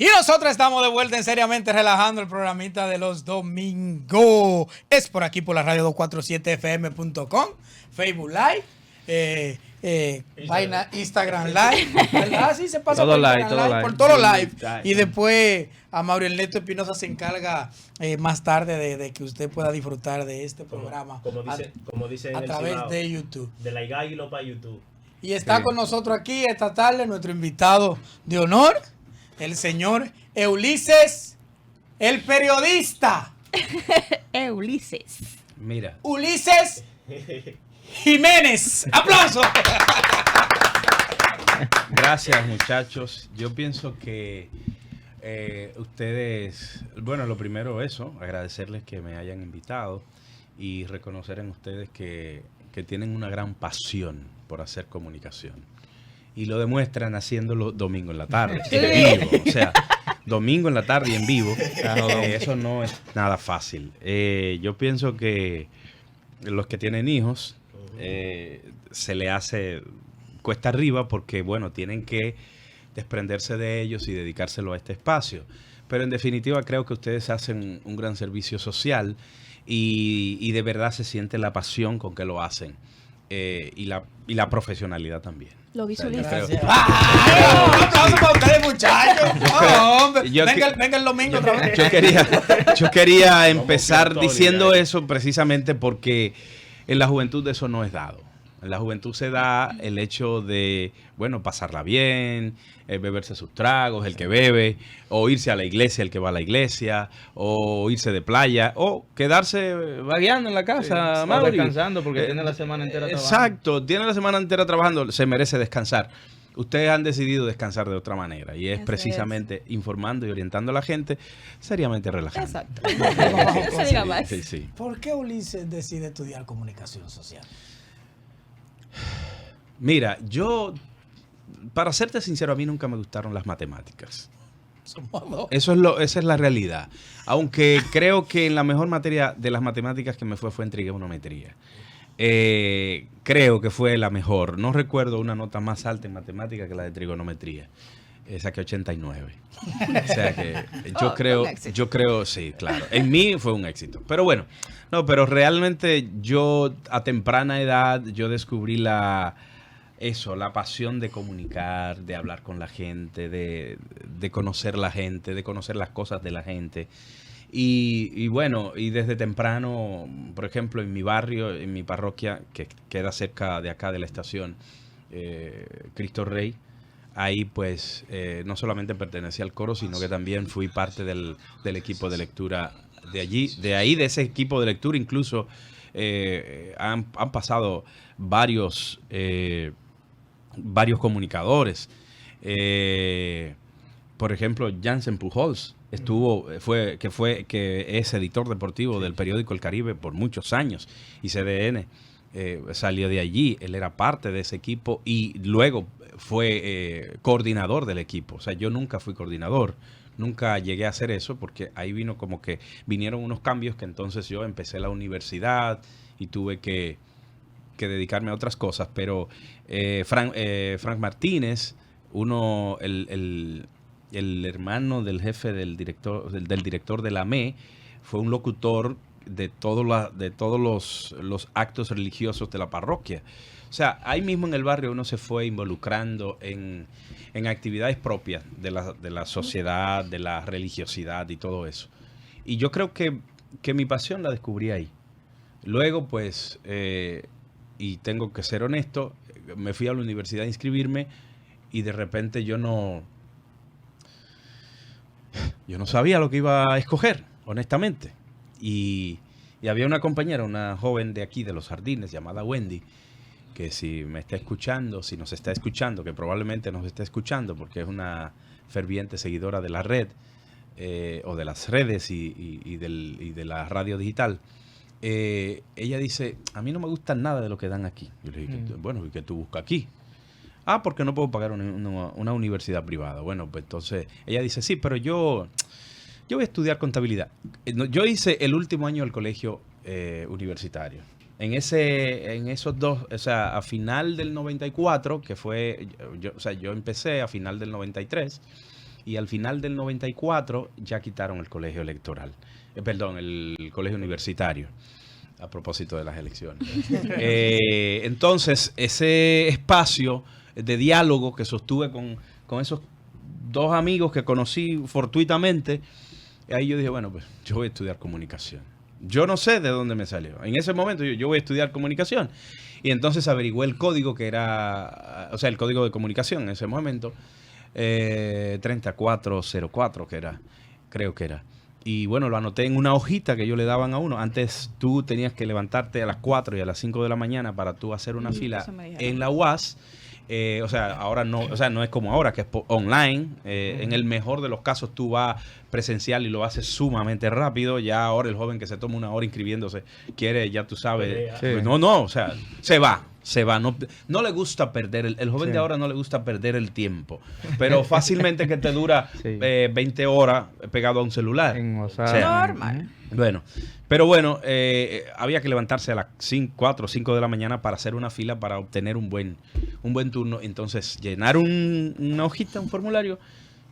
Y nosotros estamos de vuelta en Seriamente Relajando, el programita de los domingos. Es por aquí, por la radio 247fm.com, Facebook Live, vaina Instagram Live, ¿verdad? Sí, se pasa todo por live, Instagram todo Live, live. por todo live. Sí. Y después a Mauro Ernesto Espinosa se encarga más tarde de que usted pueda disfrutar de este programa como dice a través de YouTube. De la hilo para YouTube. Y está con nosotros aquí esta tarde nuestro invitado de honor, el señor Ulises, el periodista. Ulises. Mira. Ulises Jiménez. ¡Aplauso! Gracias, muchachos. Yo pienso que ustedes, bueno, lo primero eso, agradecerles que me hayan invitado y reconocer en ustedes que tienen una gran pasión por hacer comunicación. Y lo demuestran haciéndolo domingo en la tarde, en vivo. O sea, domingo en la tarde y en vivo. Eso no es nada fácil. Yo pienso que los que tienen hijos se le hace cuesta arriba porque, bueno, tienen que desprenderse de ellos y dedicárselo a este espacio. Pero en definitiva creo que ustedes hacen un gran servicio social y de verdad se siente la pasión con que lo hacen. Y la profesionalidad también. Lo visualizo. Un aplauso para ustedes, muchachos. Venga el domingo otra vez. Yo quería empezar diciendo eso precisamente porque en la juventud eso no es dado. En la juventud se da el hecho de, bueno, pasarla bien, beberse sus tragos, el que bebe, o irse a la iglesia, el que va a la iglesia, o irse de playa, o quedarse vagueando en la casa, o descansando porque tiene la semana entera trabajando. Exacto, tiene la semana entera trabajando, se merece descansar. Ustedes han decidido descansar de otra manera y es precisamente informando y orientando a la gente seriamente relajando. Exacto. No se diga más. Sí. ¿Por qué Ulises decide estudiar comunicación social? Mira, para serte sincero, a mí nunca me gustaron las matemáticas. Esa es la realidad. Aunque creo que en la mejor materia de las matemáticas que me fue en trigonometría. Creo que fue la mejor. No recuerdo una nota más alta en matemáticas que la de trigonometría. Saqué 89. O sea que yo creo, sí, claro. En mí fue un éxito. Pero bueno, no, pero realmente yo a temprana edad yo descubrí la pasión de comunicar, de hablar con la gente, de conocer la gente, de conocer las cosas de la gente. Y bueno, y desde temprano, por ejemplo, en mi barrio, en mi parroquia, que queda cerca de acá de la estación, Cristo Rey, ahí pues no solamente pertenecía al coro, sino que también fui parte del equipo de lectura de allí. De ese equipo de lectura incluso han pasado varios comunicadores. Por ejemplo, Jansen Pujols que es editor deportivo del periódico El Caribe por muchos años, y CDN salió de allí. Él era parte de ese equipo y luego fue coordinador del equipo. O sea, yo nunca fui coordinador, nunca llegué a hacer eso porque ahí vinieron unos cambios que entonces yo empecé la universidad y tuve que dedicarme a otras cosas. Pero Frank Martínez, el hermano del jefe del director de la ME, fue un locutor de todos los actos religiosos de la parroquia. O sea, ahí mismo en el barrio uno se fue involucrando en actividades propias de la sociedad, de la religiosidad y todo eso. Y yo creo que mi pasión la descubrí ahí. Luego, pues, y tengo que ser honesto, me fui a la universidad a inscribirme y de repente yo no sabía lo que iba a escoger, honestamente. Y había una compañera, una joven de aquí, de Los Jardines, llamada Wendy, que si nos está escuchando, que probablemente nos está escuchando porque es una ferviente seguidora de la red, o de las redes y de la radio digital, ella dice, a mí no me gusta nada de lo que dan aquí. Yo le dije, bueno, ¿y qué tú buscas aquí? Porque no puedo pagar una universidad privada. Bueno, pues entonces ella dice, sí, pero yo voy a estudiar contabilidad. Yo hice el último año del colegio universitario. En esos dos, o sea, a final del 94, que fue, yo empecé a final del 93, y al final del 94 ya quitaron el colegio electoral, el colegio universitario, a propósito de las elecciones. Entonces, ese espacio de diálogo que sostuve con esos dos amigos que conocí fortuitamente, ahí yo dije, bueno, pues yo voy a estudiar comunicación. Yo no sé de dónde me salió. En ese momento yo voy a estudiar comunicación. Y entonces averigüé el código que era, o sea, el código de comunicación en ese momento, 3404 creo que era. Y bueno, lo anoté en una hojita que ellos le daban a uno. Antes tú tenías que levantarte a las 4 y a las 5 de la mañana para tú hacer una fila en la UAS. O sea, ahora no, o sea, no es como ahora que es online. En el mejor de los casos tú vas presencial y lo haces sumamente rápido. Ya ahora el joven que se toma una hora inscribiéndose quiere, ya tú sabes. Sí. No, o sea, se va. No le gusta perder, el joven de ahora no le gusta perder el tiempo, pero fácilmente que te dura 20 horas pegado a un celular. O sea, normal. Bueno, pero bueno, había que levantarse a las 4 o 5 de la mañana para hacer una fila para obtener un buen turno. Entonces, llenar una hojita, un formulario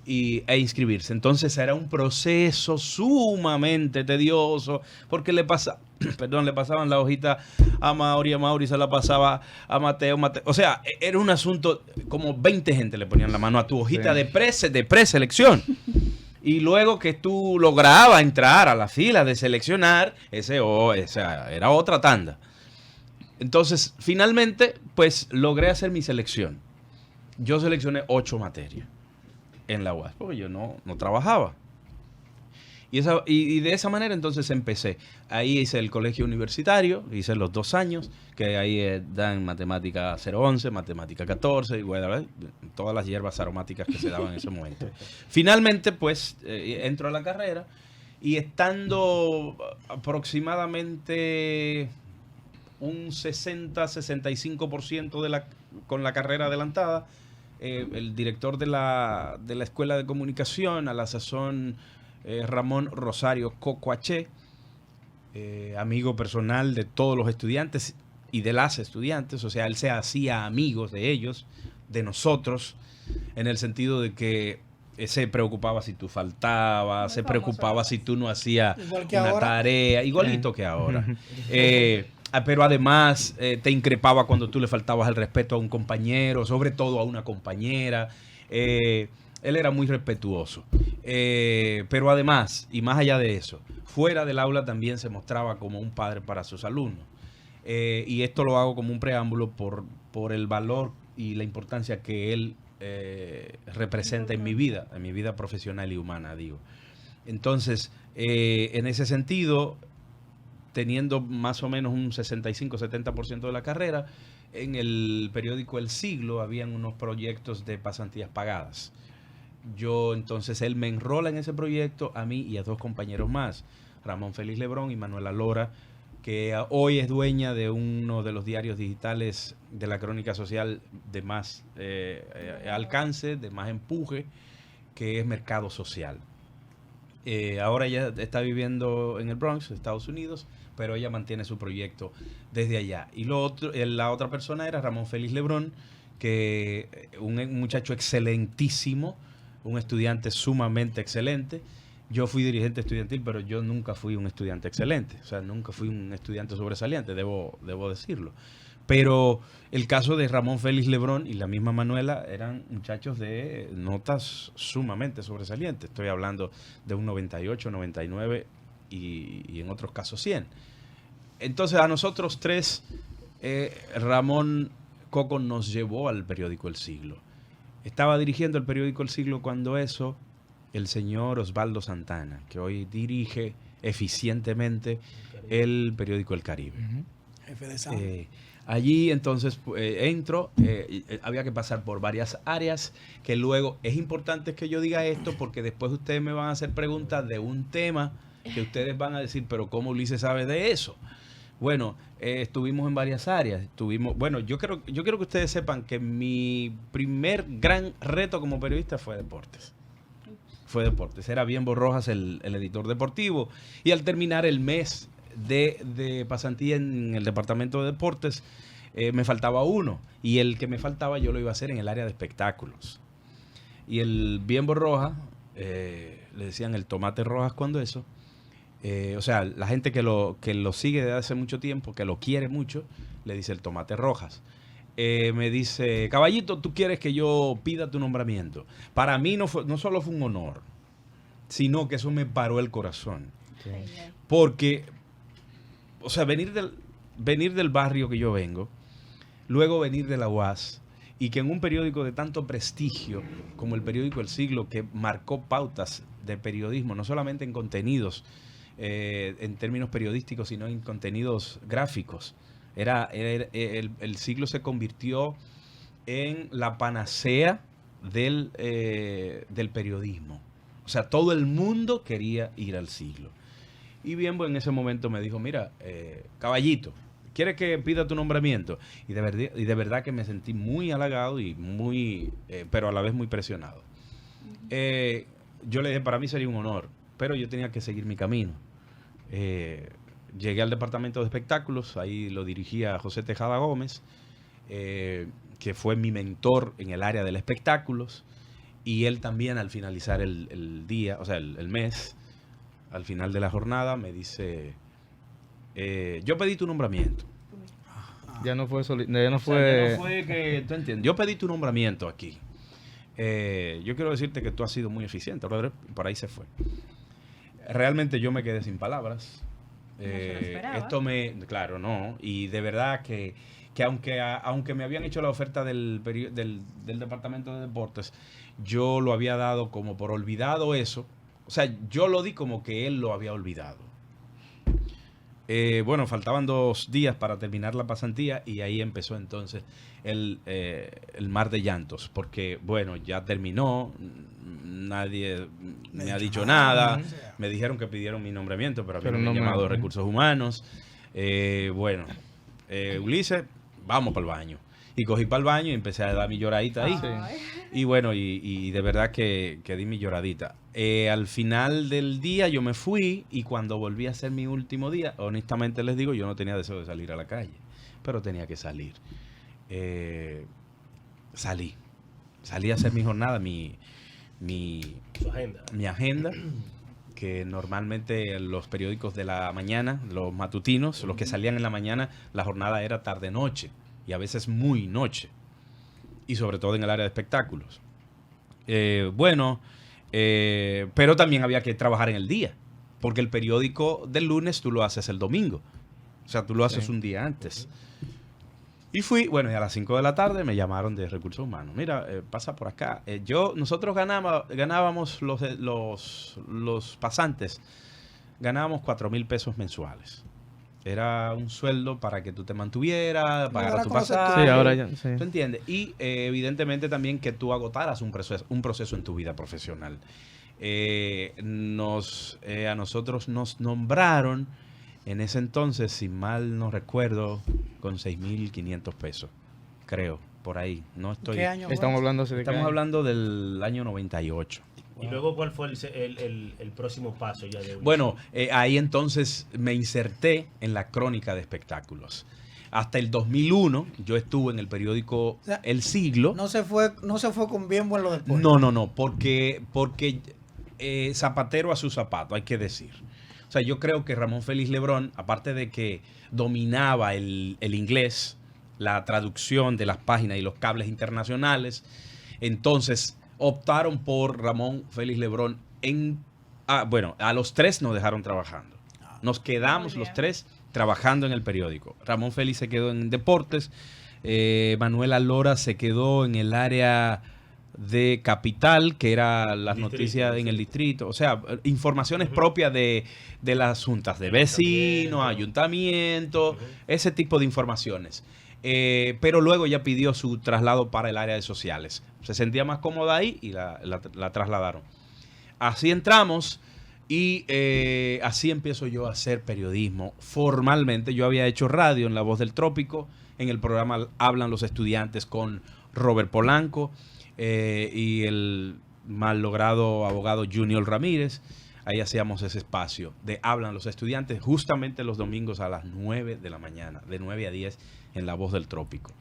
e inscribirse. Entonces, era un proceso sumamente tedioso porque le pasaban la hojita a Mauri se la pasaba a Mateo. O sea, era un asunto, como 20 gente le ponían la mano a tu hojita de preselección. Y luego que tú lograbas entrar a la fila de seleccionar, esa era otra tanda. Entonces, finalmente, pues logré hacer mi selección. Yo seleccioné 8 materias en la UAS, porque yo no trabajaba. Y de esa manera entonces empecé. Ahí hice el colegio universitario, hice los 2 años, que ahí dan matemática 011, matemática 14, y bueno, todas las hierbas aromáticas que se daban en ese momento. Finalmente, pues, entro a la carrera y estando aproximadamente un 60-65% con la carrera adelantada, el director de la Escuela de Comunicación, a la sazón Ramón Rosario Cocoaché, amigo personal de todos los estudiantes y de las estudiantes, o sea, él se hacía amigos de ellos, de nosotros, en el sentido de que se preocupaba si tú faltabas, se preocupaba si tú no hacías una tarea, igualito que ahora. Pero además te increpaba cuando tú le faltabas el respeto a un compañero, sobre todo a una compañera. Él era muy respetuoso. Pero además, y más allá de eso, fuera del aula también se mostraba como un padre para sus alumnos. Y esto lo hago como un preámbulo por el valor y la importancia que él representa en mi vida profesional y humana, digo. Entonces, en ese sentido, teniendo más o menos un 65-70% de la carrera, en el periódico El Siglo habían unos proyectos de pasantías pagadas. Entonces él me enrola en ese proyecto, a mí y a 2 compañeros más, Ramón Félix Lebrón y Manuela Lora, que hoy es dueña de uno de los diarios digitales de la crónica social de más alcance, de más empuje, que es Mercado Social. Ahora ella está viviendo en el Bronx, Estados Unidos, pero ella mantiene su proyecto desde allá. Y la otra persona era Ramón Félix Lebrón, que un muchacho excelentísimo, un estudiante sumamente excelente. Yo fui dirigente estudiantil, pero yo nunca fui un estudiante excelente. O sea, nunca fui un estudiante sobresaliente, debo decirlo. Pero el caso de Ramón Félix Lebrón y la misma Manuela eran muchachos de notas sumamente sobresalientes. Estoy hablando de un 98, 99 y en otros casos 100. Entonces a nosotros 3, Ramón Coco nos llevó al periódico El Siglo. Estaba dirigiendo el periódico El Siglo cuando el señor Osvaldo Santana, que hoy dirige eficientemente el periódico El Caribe. Jefe de sala. Allí entonces entro, había que pasar por varias áreas, que luego es importante que yo diga esto porque después ustedes me van a hacer preguntas de un tema que ustedes van a decir, pero ¿cómo Ulises sabe de eso? Bueno, estuvimos en varias áreas. Yo quiero que ustedes sepan que mi primer gran reto como periodista fue deportes. Era Bienbo Rojas el editor deportivo. Y al terminar el mes de pasantía en el departamento de deportes, me faltaba uno. Y el que me faltaba yo lo iba a hacer en el área de espectáculos. Y el Bienbo Roja, le decían el tomate Rojas cuando eso. O sea, la gente que lo sigue desde hace mucho tiempo, que lo quiere mucho, le dice el tomate Rojas. Me dice, caballito, ¿tú quieres que yo pida tu nombramiento? Para mí no solo fue un honor, sino que eso me paró el corazón. Sí. Porque, o sea, venir del barrio que yo vengo, luego venir de la UAS, y que en un periódico de tanto prestigio como el periódico El Siglo, que marcó pautas de periodismo, no solamente en contenidos, en términos periodísticos, sino en contenidos gráficos. El Siglo se convirtió en la panacea del periodismo. O sea, todo el mundo quería ir al Siglo. Y Bienbo en ese momento me dijo, mira, caballito, ¿quieres que pida tu nombramiento? Y de verdad que me sentí muy halagado y muy, pero a la vez muy presionado. Yo le dije, para mí sería un honor, pero yo tenía que seguir mi camino. Llegué al departamento de espectáculos, ahí lo dirigía José Tejada Gómez, que fue mi mentor en el área del espectáculos, y él también al finalizar el día, o sea, el mes, al final de la jornada, me dice, yo pedí tu nombramiento. Ya no fue... O sea, ya no fue que, tú entiendes, yo pedí tu nombramiento aquí. Yo quiero decirte que tú has sido muy eficiente, por ahí se fue. Realmente yo me quedé sin palabras. Claro, no. Y de verdad que aunque me habían hecho la oferta del departamento de deportes, yo lo había dado como por olvidado eso. O sea, yo lo di como que él lo había olvidado. Bueno, faltaban 2 días para terminar la pasantía y ahí empezó entonces el mar de llantos. Porque, bueno, ya terminó, nadie me ha dicho nada. Me dijeron que pidieron mi nombramiento, pero a mí no me han llamado de Recursos Humanos. Ulises, vamos para el baño. Y cogí para el baño y empecé a dar mi lloradita ahí. Y bueno, y de verdad que di mi lloradita. Al final del día yo me fui y cuando volví a hacer mi último día, honestamente les digo, yo no tenía deseo de salir a la calle, pero tenía que salir. Salí a hacer mi jornada, mi agenda, que normalmente los periódicos de la mañana, los matutinos, los que salían en la mañana, la jornada era tarde-noche y a veces muy noche, y sobre todo en el área de espectáculos. Pero también había que trabajar en el día, porque el periódico del lunes tú lo haces el domingo, o sea, tú lo haces un día antes. Y fui, bueno, y a las 5 de la tarde me llamaron de Recursos Humanos. Mira, pasa por acá. Nosotros ganábamos los pasantes, ganábamos 4,000 pesos mensuales. Era un sueldo para que tú te mantuvieras, pagaras tu pasaje. Sí, ahora ya, sí. ¿Tú entiendes? Y evidentemente también que tú agotaras un proceso en tu vida profesional. A nosotros nos nombraron en ese entonces, si mal no recuerdo, con 6,500 pesos, creo, por ahí. No estoy. ¿Qué año? Estamos hablando del año 98. ¿Y luego cuál fue el próximo paso ya de Ulises? Bueno, ahí entonces me inserté en la crónica de espectáculos. Hasta el 2001 yo estuve en el periódico El Siglo. No se fue con Bienbo en los deportes. No, porque zapatero a su zapato, hay que decir. O sea, yo creo que Ramón Félix Lebrón, aparte de que dominaba el inglés, la traducción de las páginas y los cables internacionales, entonces optaron por Ramón Félix Lebrón. A los 3 nos dejaron trabajando. Nos quedamos los 3 trabajando en el periódico. Ramón Félix se quedó en deportes, Manuela Lora se quedó en el área de capital, que era las noticias en el distrito, o sea, informaciones propias de las juntas de vecinos, ayuntamientos, ese tipo de informaciones. Pero luego ella pidió su traslado para el área de sociales. Se sentía más cómoda ahí y la trasladaron. Así entramos y así empiezo yo a hacer periodismo. Formalmente yo había hecho radio en La Voz del Trópico, en el programa Hablan los Estudiantes con Robert Polanco, y el mal logrado abogado Junior Ramírez. Ahí hacíamos ese espacio de Hablan los Estudiantes, justamente los domingos a las 9 de la mañana, de 9 a 10 en La Voz del Trópico.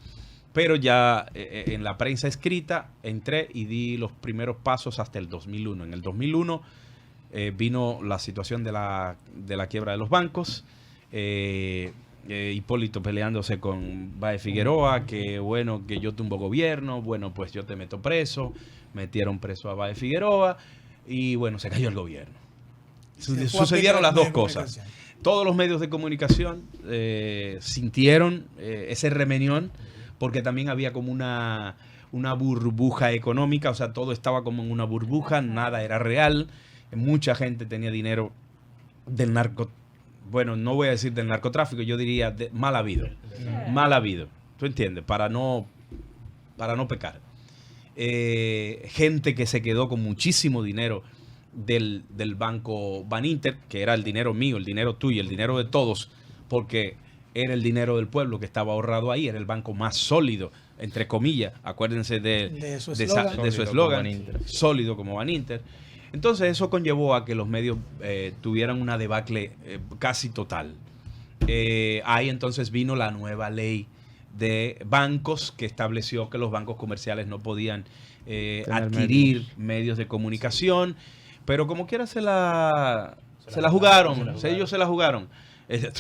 Pero ya en la prensa escrita entré y di los primeros pasos hasta el 2001. En el 2001 vino la situación de la quiebra de los bancos. Hipólito peleándose con Báez Figueroa, que bueno, que yo tumbo gobierno, bueno, pues yo te meto preso, metieron preso a Báez Figueroa y bueno, se cayó el gobierno. Sucedieron las dos cosas. Todos los medios de comunicación sintieron ese remenión, porque también había como una burbuja económica, o sea, todo estaba como en una burbuja, nada era real, mucha gente tenía dinero del bueno, no voy a decir del narcotráfico, yo diría mal habido, ¿tú entiendes? Para no pecar. Gente que se quedó con muchísimo dinero del banco Baninter, que era el dinero mío, el dinero tuyo, el dinero de todos, porque era el dinero del pueblo que estaba ahorrado ahí, era el banco más sólido, entre comillas, acuérdense de su eslogan, sólido como Baninter. Entonces eso conllevó a que los medios tuvieran una debacle casi total. Ahí entonces vino la nueva ley de bancos que estableció que los bancos comerciales no podían adquirir medios de comunicación, pero como quiera se la jugaron, ellos se la jugaron.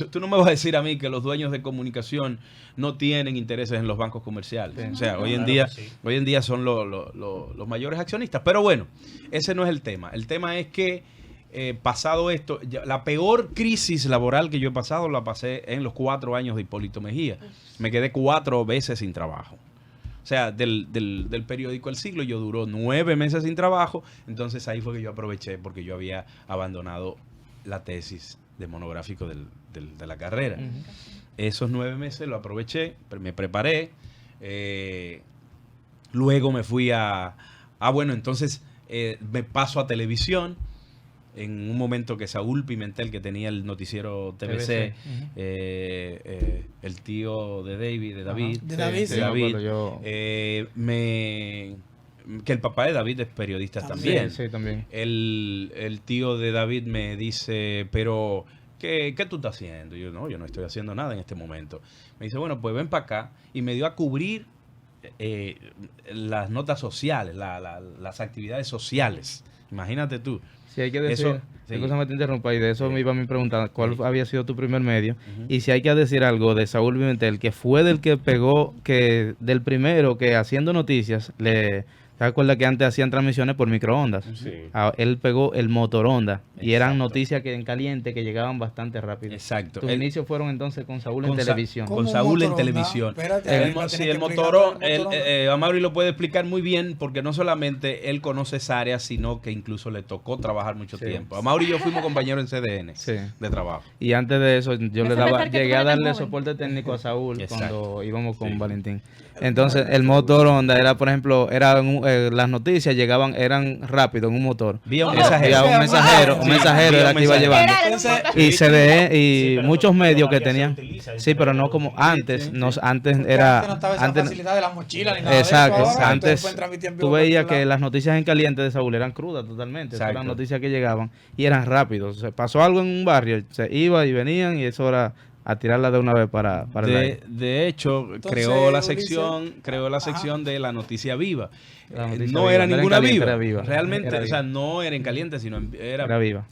Tú no me vas a decir a mí que los dueños de comunicación no tienen intereses en los bancos comerciales. Sí. O sea, hoy en día son los mayores accionistas. Pero bueno, ese no es el tema. El tema es que pasado esto, la peor crisis laboral que yo he pasado la pasé en los 4 años de Hipólito Mejía. Me quedé 4 veces sin trabajo. O sea, del periódico El Siglo yo duró 9 meses sin trabajo. Entonces ahí fue que yo aproveché porque yo había abandonado la tesis de monográfico de la carrera. Esos 9 meses lo aproveché, me preparé, luego me fui bueno, entonces me paso a televisión, en un momento que Saúl Pimentel, que tenía el noticiero TVC, el tío de David, que el papá de David es periodista también. Sí, también. El tío de David me dice, pero ¿qué tú estás haciendo? Yo no estoy haciendo nada en este momento. Me dice, bueno, pues ven para acá. Y me dio a cubrir las notas sociales, las actividades sociales. Imagínate tú. Si hay que decir, me te interrumpa, y de eso me iba a mi pregunta, ¿cuál había sido tu primer medio? Y si hay que decir algo de Saúl Pimentel, que fue del que pegó, del primero que haciendo noticias, ¿te acuerdas que antes hacían transmisiones por microondas? Sí. Él pegó el motoronda. Y eran noticias que en caliente que llegaban bastante rápido. Exacto. Tus inicios fueron entonces con Saúl en televisión. Con Saúl en televisión. El motoronda, Amaury lo puede explicar muy bien, porque no solamente él conoce esa área, sino que incluso le tocó trabajar mucho tiempo. Amaury y yo fuimos compañeros en CDN de trabajo. Y antes de eso, yo llegué a darle soporte técnico a Saúl cuando íbamos con Valentín. Entonces, el motoronda era, por ejemplo, las noticias eran rápido en un motor. Había un mensajero era que iba llevando. Y CDE y muchos medios que tenían. Sí, pero no como antes. Antes era. Antes no estaba esa facilidad de la mochila ni nada. Exacto. Antes tú veías que las noticias en caliente de Saúl eran crudas totalmente. Eran noticias que llegaban y eran rápidos. Se pasó algo en un barrio, se iba y venían, y eso era a tirarla de una vez para de hecho, entonces, creó la sección de la noticia viva. No era ninguna viva. Realmente, o sea, no era en caliente, sino era viva.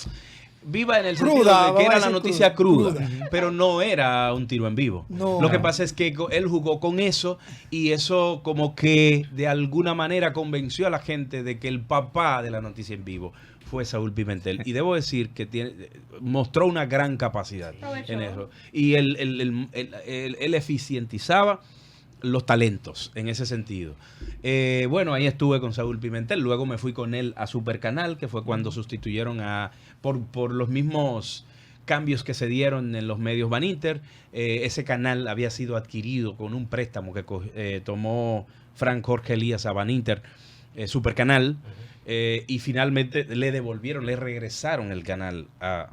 Viva en el sentido de que era la noticia cruda, pero no era un tiro en vivo. Lo que pasa es que él jugó con eso, y eso como que de alguna manera convenció a la gente de que el papá de la noticia en vivo fue Saúl Pimentel. Y debo decir que mostró una gran capacidad en eso. Y él eficientizaba los talentos en ese sentido. Bueno, ahí estuve con Saúl Pimentel. Luego me fui con él a Supercanal, que fue cuando sustituyeron por los mismos cambios que se dieron en los medios Baninter. Ese canal había sido adquirido con un préstamo que tomó Frank Jorge Elías a Baninter, Supercanal. Y finalmente le regresaron el canal a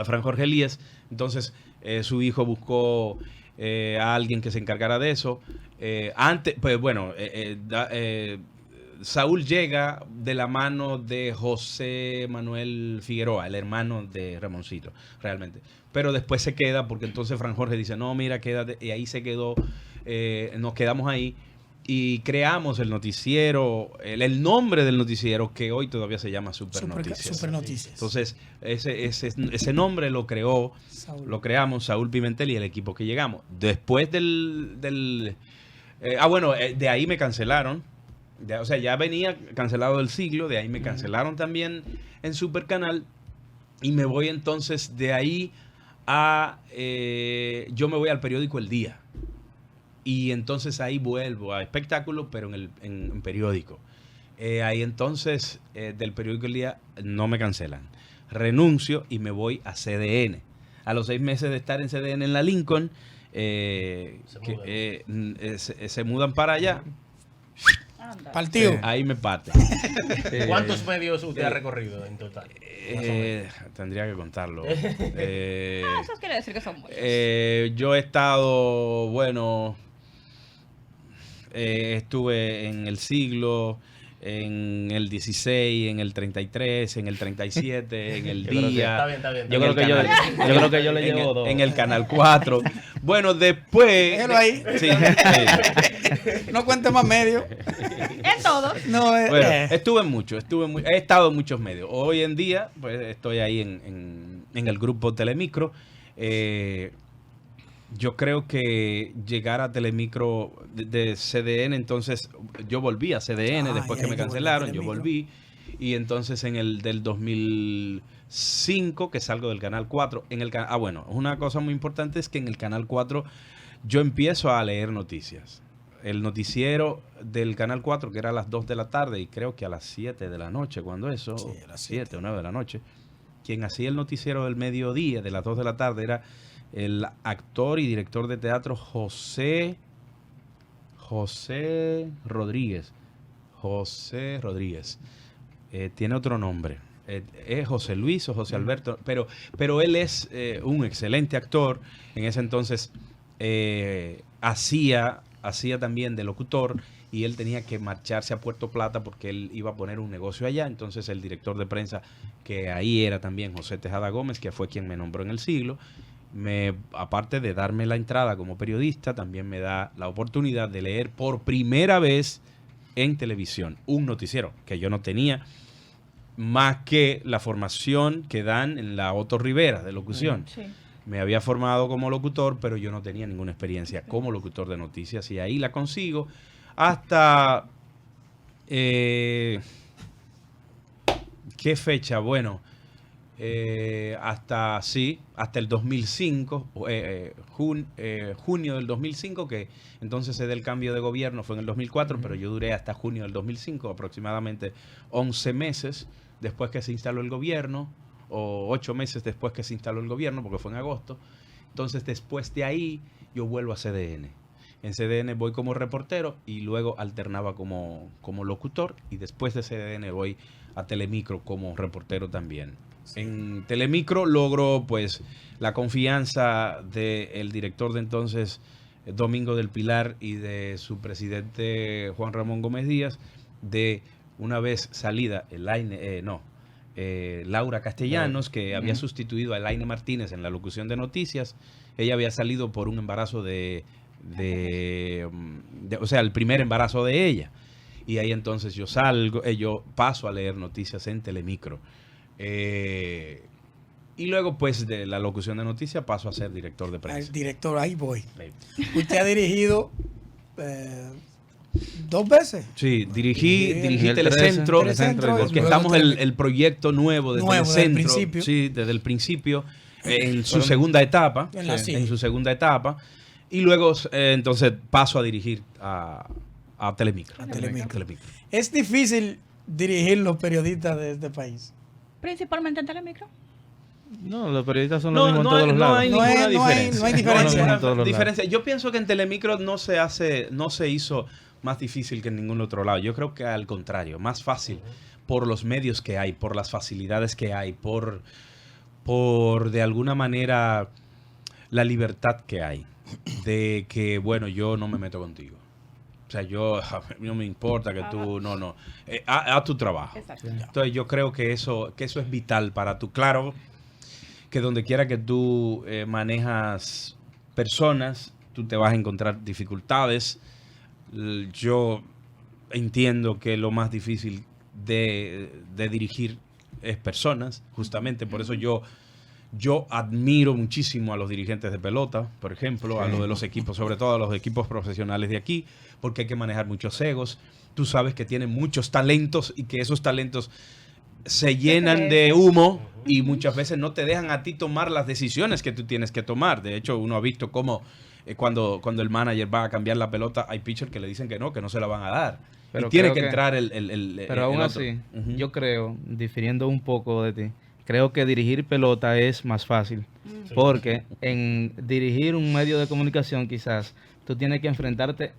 Fran Jorge Elías. Entonces su hijo buscó a alguien que se encargara de eso. Saúl llega de la mano de José Manuel Figueroa, el hermano de Ramoncito, realmente. Pero después se queda, porque entonces Fran Jorge dice, no, mira, quédate. Y ahí se quedó nos quedamos ahí y creamos el noticiero, el nombre del noticiero que hoy todavía se llama Super Noticias. Super Noticias. Entonces, ese nombre lo creamos Saúl Pimentel y el equipo que llegamos. Después de ahí me cancelaron. O sea, ya venía cancelado del siglo, de ahí me cancelaron también en Super Canal y me voy entonces de ahí yo me voy al periódico El Día y entonces ahí vuelvo a espectáculo, pero en periódico. Ahí entonces del periódico El Día no me cancelan. Renuncio y me voy a CDN. A los 6 meses de estar en CDN en la Lincoln, se mudan para allá. Partido. Ahí me parte. ¿Cuántos medios usted ha recorrido en total? Tendría que contarlo. Eso quiere decir que son muchos. Yo he estado, estuve en el siglo, en el 16, en el 33, en el 37, en el Día. Está bien. Yo creo que yo le llevo 2. En el Canal 4. Bueno, después... Déjalo ahí. Sí. No cuente más medios. En todos. No, Bueno, estuve en muchos, he estado en muchos medios. Hoy en día, pues estoy ahí en el grupo Telemicro. Yo creo que llegar a Telemicro de CDN, entonces yo volví a CDN después que me cancelaron, yo volví. Y entonces en el del 2005, que salgo del Canal 4, una cosa muy importante es que en el Canal 4 yo empiezo a leer noticias. El noticiero del Canal 4, que era a las 2 de la tarde y creo que a las 7 de la noche, cuando eso, Sí, a las 7 o 9 de la noche, quien hacía el noticiero del mediodía, de las 2 de la tarde, era el actor y director de teatro José Rodríguez. José Rodríguez. Tiene otro nombre. Es José Luis o José Alberto, pero él es un excelente actor. En ese entonces hacía también de locutor y él tenía que marcharse a Puerto Plata porque él iba a poner un negocio allá. Entonces el director de prensa, que ahí era también José Tejada Gómez, que fue quien me nombró en el siglo, aparte de darme la entrada como periodista, también me da la oportunidad de leer por primera vez en televisión un noticiero que yo no tenía más que la formación que dan en la Otto Rivera de locución. Sí. Me había formado como locutor, pero yo no tenía ninguna experiencia como locutor de noticias y ahí la consigo hasta... ¿qué fecha? Bueno, hasta el 2005, junio del 2005, que entonces se da el cambio de gobierno, fue en el 2004, pero yo duré hasta junio del 2005, aproximadamente 11 meses después que se instaló el gobierno, o 8 meses después que se instaló el gobierno, porque fue en agosto. Entonces, después de ahí, yo vuelvo a CDN. En CDN voy como reportero y luego alternaba como locutor, y después de CDN voy a Telemicro como reportero también. En Telemicro logro pues la confianza del director de entonces, Domingo del Pilar, y de su presidente Juan Ramón Gómez Díaz, de una vez salida Laura Castellanos, que había sustituido a Elaine Martínez en la locución de noticias. Ella había salido por un embarazo o sea, el primer embarazo de ella. Y ahí entonces yo paso a leer noticias en Telemicro. Y luego, pues, de la locución de noticias paso a ser director de prensa. El director, ahí voy. Usted ha dirigido 2 veces. Sí, dirigí Telecentro, porque luego estamos el proyecto nuevo de Telecentro. Sí, desde el principio, en su segunda etapa. En su segunda etapa. Y luego, entonces, paso a dirigir a Telemicro. Telemicro. Es difícil dirigir los periodistas de este país. Principalmente en Telemicro. No, los periodistas son los mismos en todos los lados. No hay ninguna diferencia. No hay diferencia. Diferencia. Yo pienso que en Telemicro no se hizo más difícil que en ningún otro lado. Yo creo que al contrario, más fácil por los medios que hay, por las facilidades que hay, por de alguna manera la libertad que hay de que, bueno, yo no me meto contigo. O sea, no me importa que tú, haz tu trabajo. Exacto. Entonces yo creo que eso es vital para tu, claro, que donde quiera que tú manejas personas, tú te vas a encontrar dificultades. Yo entiendo que lo más difícil de dirigir es personas, justamente por eso yo admiro muchísimo a los dirigentes de pelota, por ejemplo, a los de los equipos, sobre todo a los equipos profesionales de aquí, porque hay que manejar muchos egos. Tú sabes que tienen muchos talentos y que esos talentos se llenan de humo y muchas veces no te dejan a ti tomar las decisiones que tú tienes que tomar. De hecho, uno ha visto cómo cuando el manager va a cambiar la pelota, hay pitchers que le dicen que no se la van a dar. Pero y tiene que entrar el Pero aún así, yo creo, difiriendo un poco de ti, creo que dirigir pelota es más fácil. Sí. Porque en dirigir un medio de comunicación quizás tú tienes que enfrentarte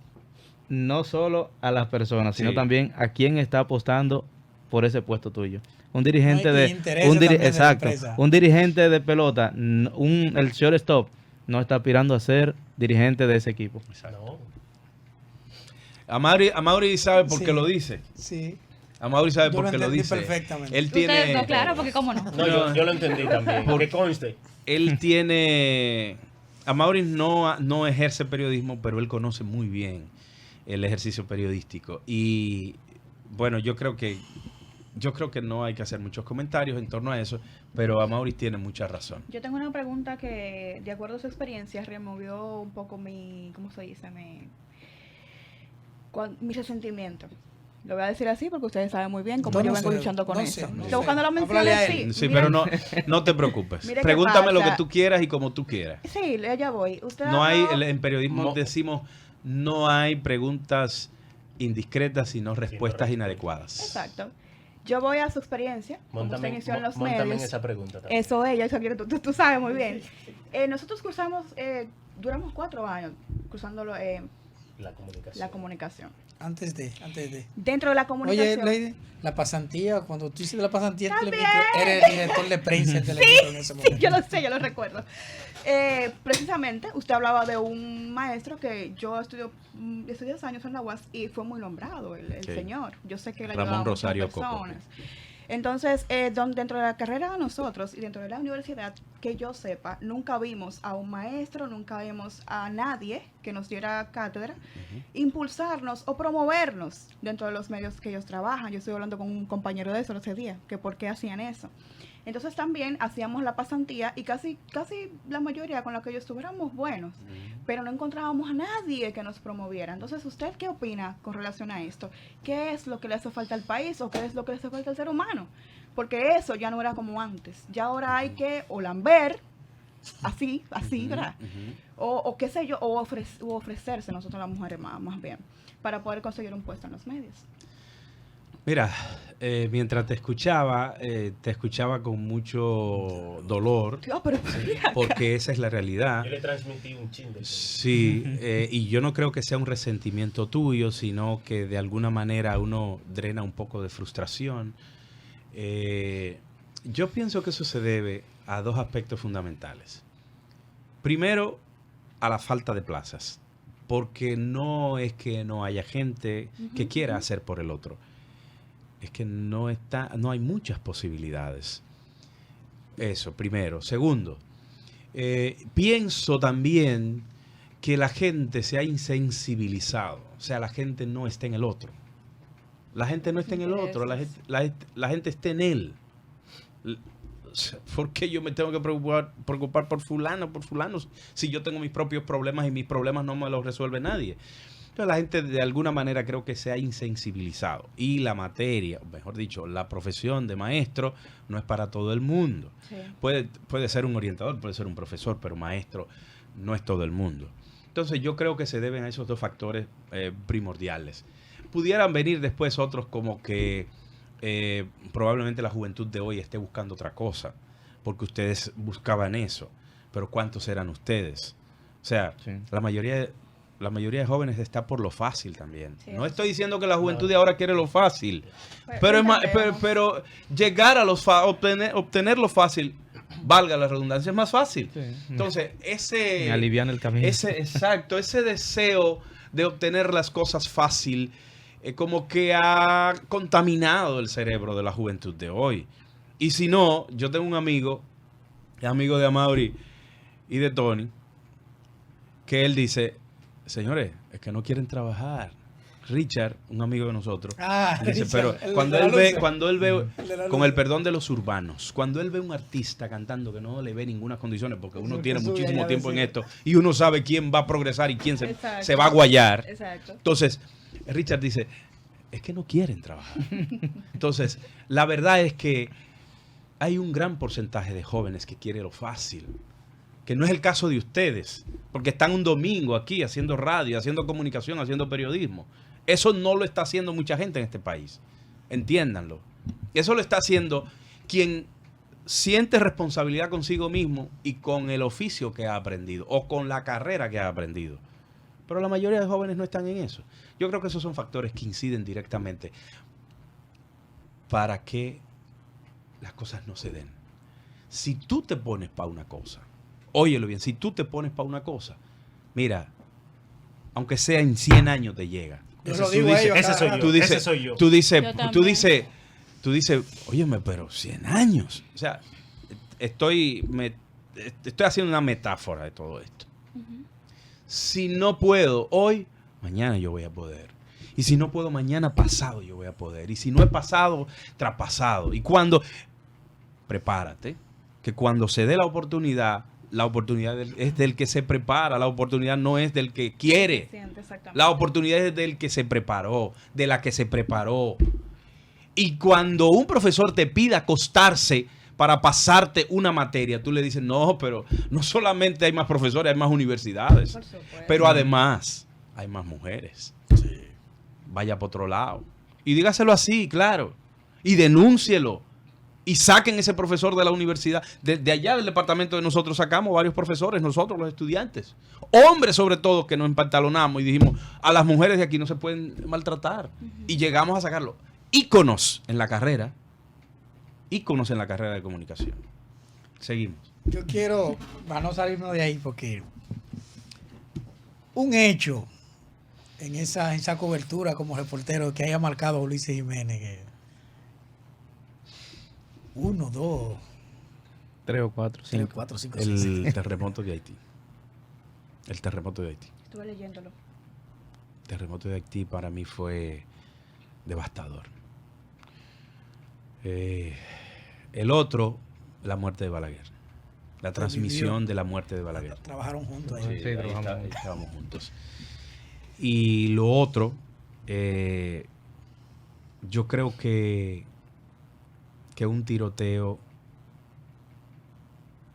no solo a las personas, sino también a quién está apostando por ese puesto tuyo. Un dirigente un dirigente de pelota, el shortstop no está aspirando a ser dirigente de ese equipo. No. Amaury sabe por qué lo dice. Sí. Amaury sabe por qué lo dice. Perfectamente. Él tiene... Ustedes no, claro, porque cómo no. No, yo lo entendí también. Que conste. Él tiene... Amaury no ejerce periodismo, pero él conoce muy bien el ejercicio periodístico. Y bueno, yo creo que no hay que hacer muchos comentarios en torno a eso, pero Amaury tiene mucha razón. Yo tengo una pregunta que, de acuerdo a su experiencia, removió un poco mi, ¿cómo se dice? Mi resentimiento. Lo voy a decir así porque ustedes saben muy bien cómo yo vengo luchando con eso. Estoy buscando la mención así. Sí, pero no te preocupes. Pregúntame lo que tú quieras y como tú quieras. Sí, ya voy. En periodismo decimos, no hay preguntas indiscretas, sino respuestas inadecuadas. Exacto. Yo voy a su experiencia, como usted inició en los medios. En esa pregunta también. Eso es, yo sabía que tú sabes muy bien. Nosotros duramos 4 años cruzándolo la comunicación. Antes de. Dentro de la comunicación. Oye, Lady, la pasantía, cuando tú hiciste la pasantía en Telemicro, eres el director de prensa de Telemicro en ese momento. Sí, yo lo sé, yo lo recuerdo. Precisamente, usted hablaba de un maestro que yo estudié 10 años en la UAS y fue muy nombrado, el señor. Yo sé que él ayudaba a muchas personas. Entonces, dentro de la carrera de nosotros y dentro de la universidad, que yo sepa, nunca vimos a un maestro, nunca vimos a nadie que nos diera cátedra, impulsarnos o promovernos dentro de los medios que ellos trabajan. Yo estoy hablando con un compañero de eso ese día, que por qué hacían eso. Entonces también hacíamos la pasantía y casi la mayoría con la que yo estuve éramos buenos, pero no encontrábamos a nadie que nos promoviera. Entonces, ¿usted qué opina con relación a esto? ¿Qué es lo que le hace falta al país o qué es lo que le hace falta al ser humano? Porque eso ya no era como antes. Ya ahora hay que o lamber, así, ¿verdad? O qué sé yo, o ofrecerse nosotros las mujeres más bien, para poder conseguir un puesto en los medios. Mira, mientras te escuchaba con mucho dolor, porque esa es la realidad. Yo le transmití un chingo. Sí, y yo no creo que sea un resentimiento tuyo, sino que de alguna manera uno drena un poco de frustración. Yo pienso que eso se debe a 2 aspectos fundamentales. Primero, a la falta de plazas, porque no es que no haya gente que quiera hacer por el otro. Es que no hay muchas posibilidades. Eso, primero. Segundo, pienso también que la gente se ha insensibilizado. O sea, la gente no está en el otro. La gente no está en el otro, la gente está en él. ¿Por qué yo me tengo que preocupar por fulano, si yo tengo mis propios problemas y mis problemas no me los resuelve nadie? Entonces la gente de alguna manera creo que se ha insensibilizado. Y la materia, mejor dicho, la profesión de maestro no es para todo el mundo. Sí. Puede ser un orientador, puede ser un profesor, pero maestro no es todo el mundo. Entonces yo creo que se deben a esos 2 factores primordiales. Pudieran venir después otros como que probablemente la juventud de hoy esté buscando otra cosa, porque ustedes buscaban eso, pero ¿cuántos eran ustedes? O sea, la mayoría de jóvenes está por lo fácil también. Sí, no estoy diciendo que la juventud de ahora quiere lo fácil, pero llegar a obtener lo fácil, valga la redundancia, es más fácil. Sí. Entonces, me alivian el camino. Ese deseo de obtener las cosas fácil, como que ha contaminado el cerebro de la juventud de hoy. Y si no, yo tengo un amigo de Amaury y de Tony, que él dice, señores, es que no quieren trabajar. Richard, un amigo de nosotros, dice, Richard, pero cuando él ve, con el perdón de los urbanos, cuando él ve un artista cantando que no le ve ninguna condiciones, porque uno tiene muchísimo tiempo en esto y uno sabe quién va a progresar y quién se va a guayar. Exacto. Entonces, Richard dice, es que no quieren trabajar. Entonces, la verdad es que hay un gran porcentaje de jóvenes que quiere lo fácil, que no es el caso de ustedes, porque están un domingo aquí haciendo radio, haciendo comunicación, haciendo periodismo. Eso no lo está haciendo mucha gente en este país. Entiéndanlo. Eso lo está haciendo quien siente responsabilidad consigo mismo y con el oficio que ha aprendido o con la carrera que ha aprendido. Pero la mayoría de jóvenes no están en eso. Yo creo que esos son factores que inciden directamente para que las cosas no se den. Si tú te pones para una cosa, óyelo bien, si tú te pones para una cosa, mira, aunque sea en 100 años te llega. Yo lo digo a ellos, ese soy yo. Tú dices, óyeme, pero 100 años. O sea, estoy haciendo una metáfora de todo esto. Si no puedo hoy, mañana yo voy a poder. Y si no puedo mañana, pasado yo voy a poder. Y si no es pasado, traspasado. Y prepárate, que cuando se dé la oportunidad es del que se prepara, la oportunidad no es del que quiere. La oportunidad es del que se preparó, de la que se preparó. Y cuando un profesor te pida acostarse para pasarte una materia, tú le dices, no, pero no solamente hay más profesores, hay más universidades, pero además hay más mujeres. Sí. Vaya por otro lado. Y dígaselo así, claro. Y denúncielo. Y saquen ese profesor de la universidad. De allá del departamento de nosotros sacamos varios profesores, nosotros los estudiantes. Hombres sobre todo que nos empantalonamos y dijimos, a las mujeres de aquí no se pueden maltratar. Y llegamos a sacarlo. Íconos en la carrera de comunicación. Seguimos. Yo quiero, para no salirnos de ahí, porque un hecho en esa cobertura como reportero que haya marcado a Ulises Jiménez, que 1, 2, 3 o 4, 5. 4, 5, El terremoto de Haití. Estuve leyéndolo. El terremoto de Haití para mí fue devastador. El otro, la muerte de Balaguer. La transmisión de la muerte de Balaguer. Trabajaron juntos ahí. Sí, estábamos juntos. Y lo otro, yo creo que un tiroteo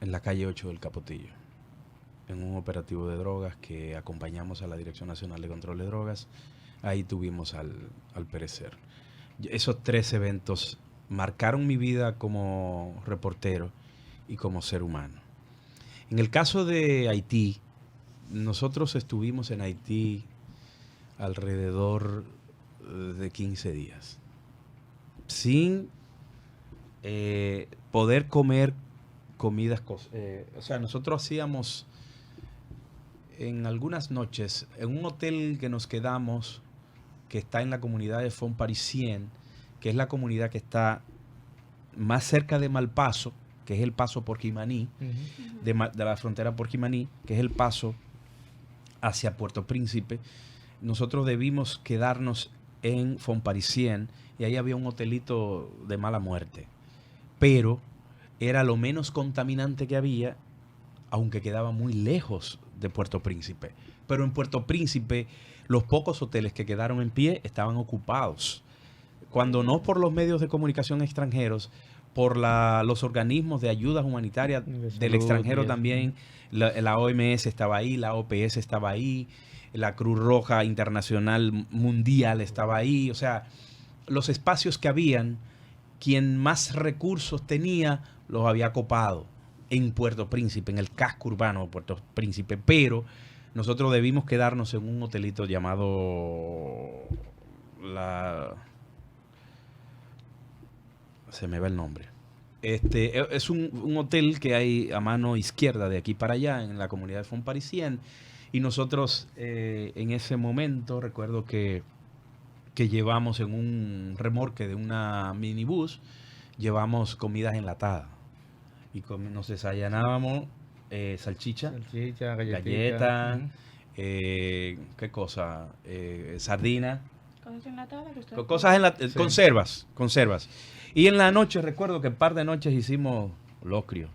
en la calle 8 del Capotillo, en un operativo de drogas que acompañamos a la Dirección Nacional de Control de Drogas, ahí tuvimos al perecer. Esos 3 eventos marcaron mi vida como reportero y como ser humano. En el caso de Haití, nosotros estuvimos en Haití alrededor de 15 días, sin poder comer comidas. O sea, nosotros hacíamos en algunas noches, en un hotel que nos quedamos, que está en la comunidad de Font Parisien, que es la comunidad que está más cerca de Malpaso, que es el paso por Jimaní, de la frontera por Jimaní, que es el paso hacia Puerto Príncipe. Nosotros debimos quedarnos en Font Parisien y ahí había un hotelito de mala muerte. Pero era lo menos contaminante que había, aunque quedaba muy lejos de Puerto Príncipe. Pero en Puerto Príncipe, los pocos hoteles que quedaron en pie estaban ocupados. Cuando no por los medios de comunicación extranjeros, por los organismos de ayudas humanitarias del extranjero también. La OMS estaba ahí, la OPS estaba ahí, la Cruz Roja Internacional Mundial estaba ahí. O sea, los espacios que habían, quien más recursos tenía, los había copado en Puerto Príncipe, en el casco urbano de Puerto Príncipe. Pero nosotros debimos quedarnos en un hotelito llamado se me va el nombre. Es un hotel que hay a mano izquierda de aquí para allá en la comunidad de Font Parisien. Y nosotros en ese momento recuerdo que llevamos en un remolque de una minibús, llevamos comidas enlatadas. Y nos desayunábamos salchicha, galleta, ¿qué cosa? Sardina. Cosas enlatadas que usted... Cosas conservas. Y en la noche recuerdo que un par de noches hicimos locrio.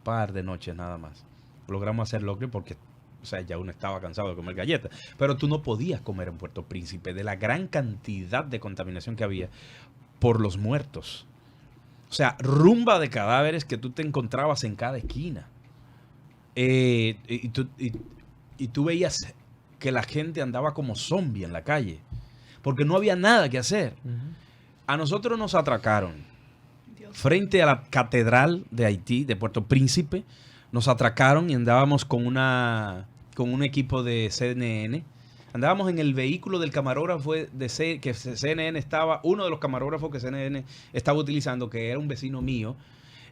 Par de noches nada más. Logramos hacer locrio porque, o sea, ya uno estaba cansado de comer galletas. Pero tú no podías comer en Puerto Príncipe de la gran cantidad de contaminación que había por los muertos. O sea, rumba de cadáveres que tú te encontrabas en cada esquina. Y tú veías que la gente andaba como zombie en la calle. Porque no había nada que hacer. A nosotros nos atracaron frente a la Catedral de Haití, de Puerto Príncipe. Nos atracaron y andábamos con un equipo de CNN. Andábamos en el vehículo del camarógrafo que CNN estaba, uno de los camarógrafos que CNN estaba utilizando, que era un vecino mío.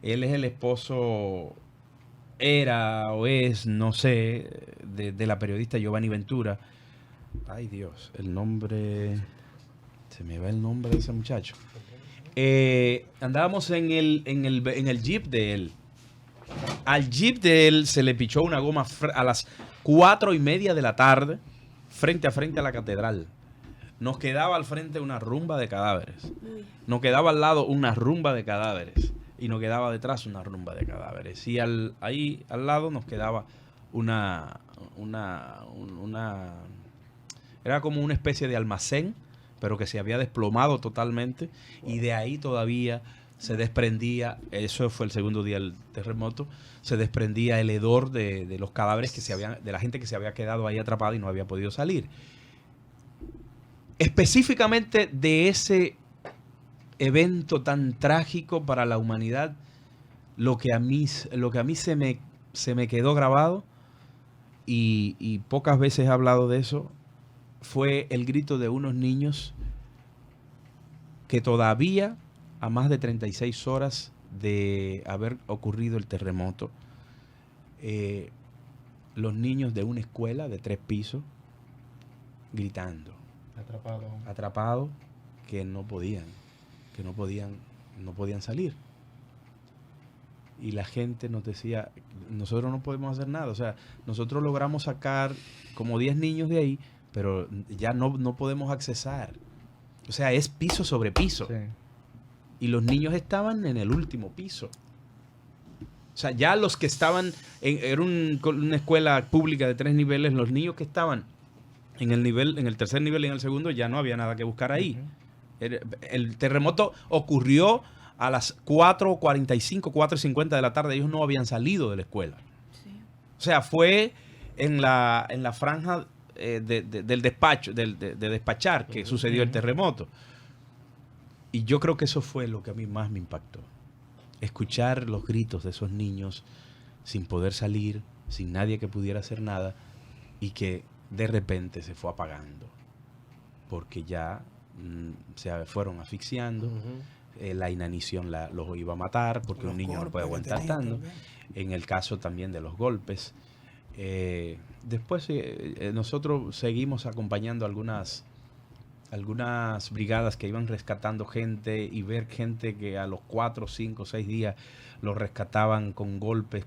Él es el esposo, era o es, no sé, de la periodista Giovanni Ventura. Ay Dios, el nombre, se me va el nombre de ese muchacho. Andábamos en el jeep de él. Al jeep de él se le pichó una goma a las 4:30 de la tarde, frente a la catedral. Nos quedaba al frente una rumba de cadáveres. Nos quedaba al lado una rumba de cadáveres. Y nos quedaba detrás una rumba de cadáveres. Y ahí al lado nos quedaba era como una especie de almacén, pero que se había desplomado totalmente. Y de ahí todavía se desprendía, eso fue el segundo día del terremoto, se desprendía el hedor de los cadáveres de la gente que se había quedado ahí atrapada y no había podido salir. Específicamente de ese evento tan trágico para la humanidad, lo que a mí se me quedó grabado, y pocas veces he hablado de eso, fue el grito de unos niños que todavía, a más de 36 horas de haber ocurrido el terremoto, los niños de una escuela de 3 pisos gritando, atrapados, que no podían salir. Y la gente nos decía, nosotros no podemos hacer nada. O sea, nosotros logramos sacar como 10 niños de ahí, pero ya no podemos accesar. O sea, es piso sobre piso. Sí. Y los niños estaban en el último piso. O sea, ya los que estaban era una escuela pública de 3 niveles, los niños que estaban en el tercer nivel y en el segundo, ya no había nada que buscar ahí. El terremoto ocurrió a las 4:45, 4:50 de la tarde. Ellos no habían salido de la escuela. Sí. O sea, fue en la franja del despacho, de despachar, que sucedió el terremoto. Y yo creo que eso fue lo que a mí más me impactó. Escuchar los gritos de esos niños sin poder salir, sin nadie que pudiera hacer nada, y que de repente se fue apagando. Porque ya se fueron asfixiando. La inanición los iba a matar, porque un niño no puede aguantar tanto. En el caso también de los golpes. Después nosotros seguimos acompañando algunas brigadas que iban rescatando gente, y ver gente que a los 4, 5, 6 días los rescataban con golpes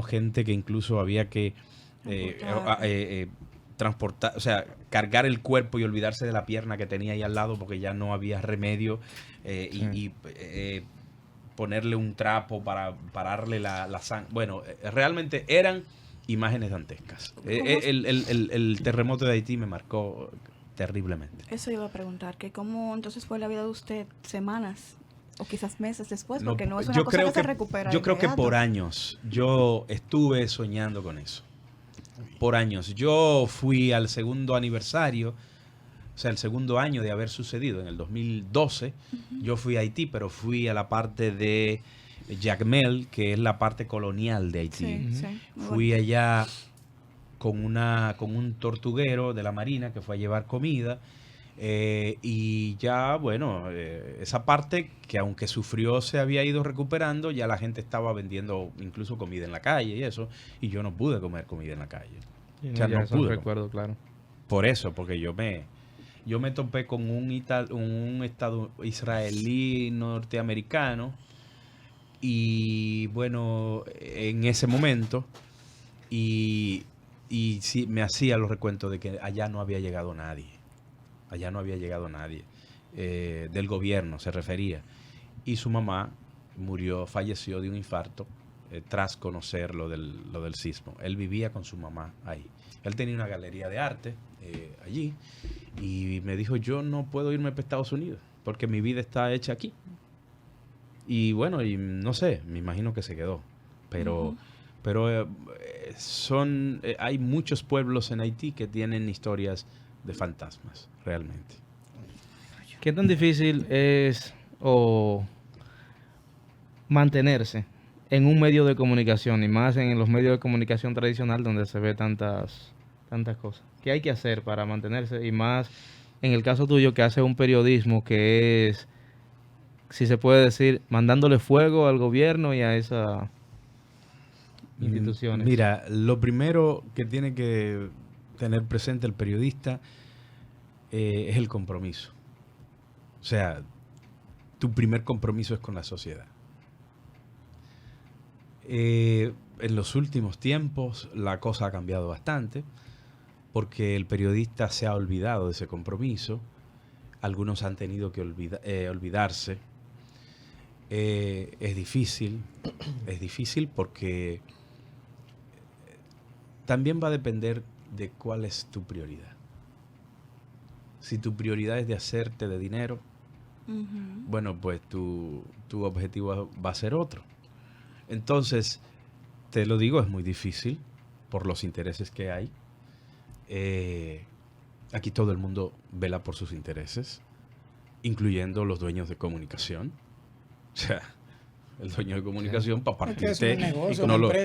gente que incluso había que transportar, o sea, cargar el cuerpo y olvidarse de la pierna que tenía ahí al lado porque ya no había remedio, y ponerle un trapo para pararle la sangre. Bueno, realmente eran imágenes dantescas. El terremoto de Haití me marcó terriblemente. Eso iba a preguntar, que cómo entonces fue la vida de usted semanas o quizás meses después, porque no es una cosa que se recupera. Yo creo que por años yo estuve soñando con eso. Por años. Yo fui al segundo aniversario, o sea, el segundo año de haber sucedido, en el 2012. Yo fui a Haití, pero fui a la parte de Jacmel, que es la parte colonial de Haití. Sí, fui allá con un tortuguero de la Marina que fue a llevar comida, y ya, bueno, esa parte que aunque sufrió se había ido recuperando, ya la gente estaba vendiendo incluso comida en la calle y eso, y yo no pude comer comida en la calle. O sea, no pude. Recuerdo, claro. Por eso, porque yo me topé con un israelí norteamericano Y bueno, en ese momento, y sí, me hacía los recuentos de que allá no había llegado nadie. Allá no había llegado nadie. Del gobierno se refería. Y su mamá falleció de un infarto tras conocer lo del sismo. Él vivía con su mamá ahí. Él tenía una galería de arte allí y me dijo, yo no puedo irme para Estados Unidos porque mi vida está hecha aquí. Y bueno, y no sé, me imagino que se quedó. Pero hay muchos pueblos en Haití que tienen historias de fantasmas, realmente. ¿Qué tan difícil es mantenerse en un medio de comunicación y más en los medios de comunicación tradicional donde se ve tantas cosas? ¿Qué hay que hacer para mantenerse? Y más en el caso tuyo que hace un periodismo que es, si se puede decir, mandándole fuego al gobierno y a esas instituciones. Mira, lo primero que tiene que tener presente el periodista es el compromiso. O sea, tu primer compromiso es con la sociedad. En los últimos tiempos la cosa ha cambiado bastante porque el periodista se ha olvidado de ese compromiso. Algunos han tenido que olvidarse. Es difícil porque también va a depender de cuál es tu prioridad. Si tu prioridad es de hacerte de dinero, bueno, pues tu objetivo va a ser otro. Entonces, te lo digo, es muy difícil por los intereses que hay. Aquí todo el mundo vela por sus intereses, incluyendo los dueños de comunicación. O sea, el dueño de comunicación para partirte.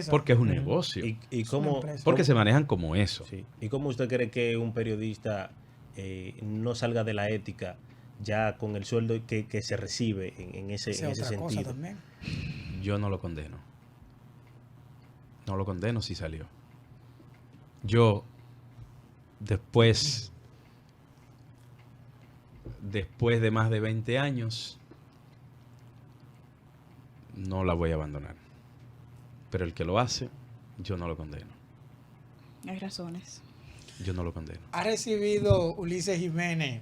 Porque es un negocio. ¿Y cómo? Porque se manejan como eso. Sí. ¿Y cómo usted cree que un periodista no salga de la ética ya con el sueldo que se recibe en ese sentido? Yo no lo condeno. No lo condeno si salió. Yo, después de más de 20 años, no la voy a abandonar. Pero el que lo hace, yo no lo condeno. Hay razones. Yo no lo condeno. ¿Ha recibido Ulises Jiménez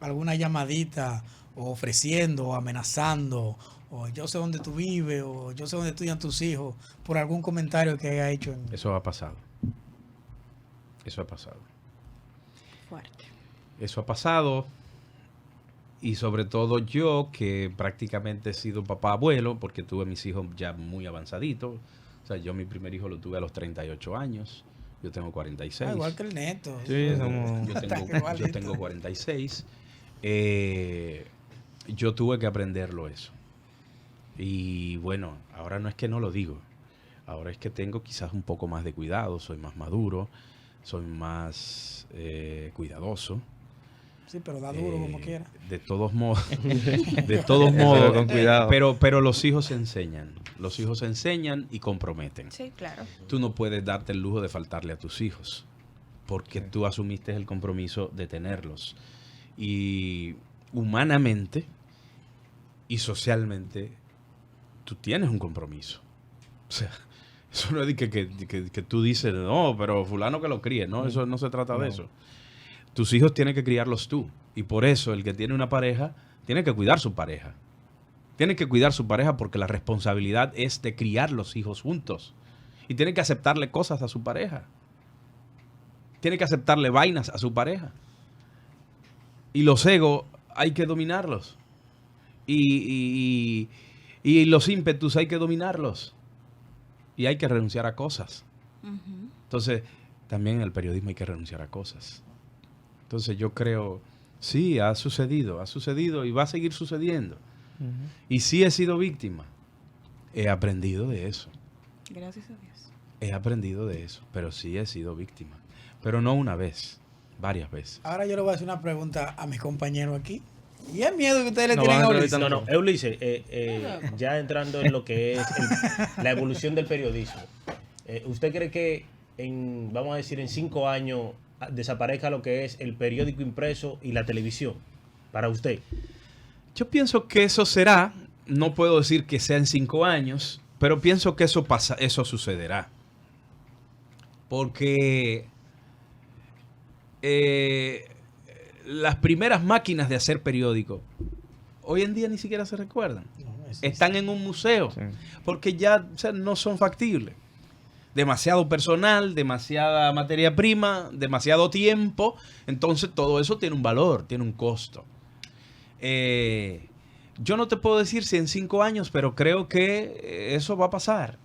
alguna llamadita o ofreciendo o amenazando o yo sé dónde tú vives o yo sé dónde estudian tus hijos por algún comentario que haya hecho? Eso ha pasado. Eso ha pasado. Fuerte. Eso ha pasado. Y sobre todo yo, que prácticamente he sido papá abuelo, porque tuve mis hijos ya muy avanzaditos. O sea, yo mi primer hijo lo tuve a los 38 años. Yo tengo 46. Igual que el Neto. Sí, yo tengo 46. Yo tuve que aprenderlo eso. Y bueno, ahora no es que no lo digo. Ahora es que tengo quizás un poco más de cuidado. Soy más maduro. Soy más cuidadoso. Sí, pero da duro como quiera. De todos modos. De todos modos. Con cuidado. Pero los hijos se enseñan. Los hijos se enseñan y comprometen. Sí, claro. Tú no puedes darte el lujo de faltarle a tus hijos. Porque tú asumiste el compromiso de tenerlos. Y humanamente y socialmente tú tienes un compromiso. O sea, eso no es de que tú dices, no, pero fulano que lo críe. No, eso no se trata de eso. Tus hijos tienen que criarlos tú. Y por eso el que tiene una pareja tiene que cuidar su pareja. Tiene que cuidar su pareja porque la responsabilidad es de criar los hijos juntos. Y tiene que aceptarle cosas a su pareja. Tiene que aceptarle vainas a su pareja. Y los egos hay que dominarlos. Y los ímpetus hay que dominarlos. Y hay que renunciar a cosas. Entonces, también en el periodismo hay que renunciar a cosas. Entonces yo creo, sí, ha sucedido y va a seguir sucediendo. Y sí he sido víctima. He aprendido de eso. Gracias a Dios. He aprendido de eso, pero sí he sido víctima. Pero no una vez, varias veces. Ahora yo le voy a hacer una pregunta a mis compañeros aquí. Y es miedo que ustedes le tienen a Ulises. No, Ulises, ya entrando en lo que es la evolución del periodismo. ¿Usted cree que vamos a decir, en 5 años desaparezca lo que es el periódico impreso y la televisión para usted? Yo pienso que eso será no puedo decir que sea en 5 años, pero pienso que eso sucederá. Porque las primeras máquinas de hacer periódico hoy en día ni siquiera se recuerdan. Están en un museo, porque ya, o sea, no son factibles. Demasiado personal, demasiada materia prima, demasiado tiempo. Entonces todo eso tiene un valor, tiene un costo. Yo no te puedo decir si en 5 años, pero creo que eso va a pasar.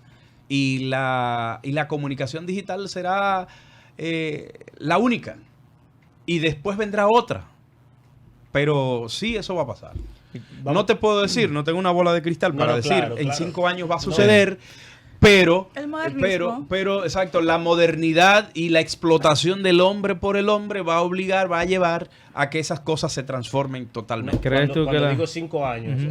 Y la comunicación digital será la única. Y después vendrá otra. Pero sí, eso va a pasar. No te puedo decir, no tengo una bola de cristal para decir en 5 años va a suceder. Pero, exacto, la modernidad y la explotación del hombre por el hombre va a llevar a que esas cosas se transformen totalmente. Cuando digo 5 años,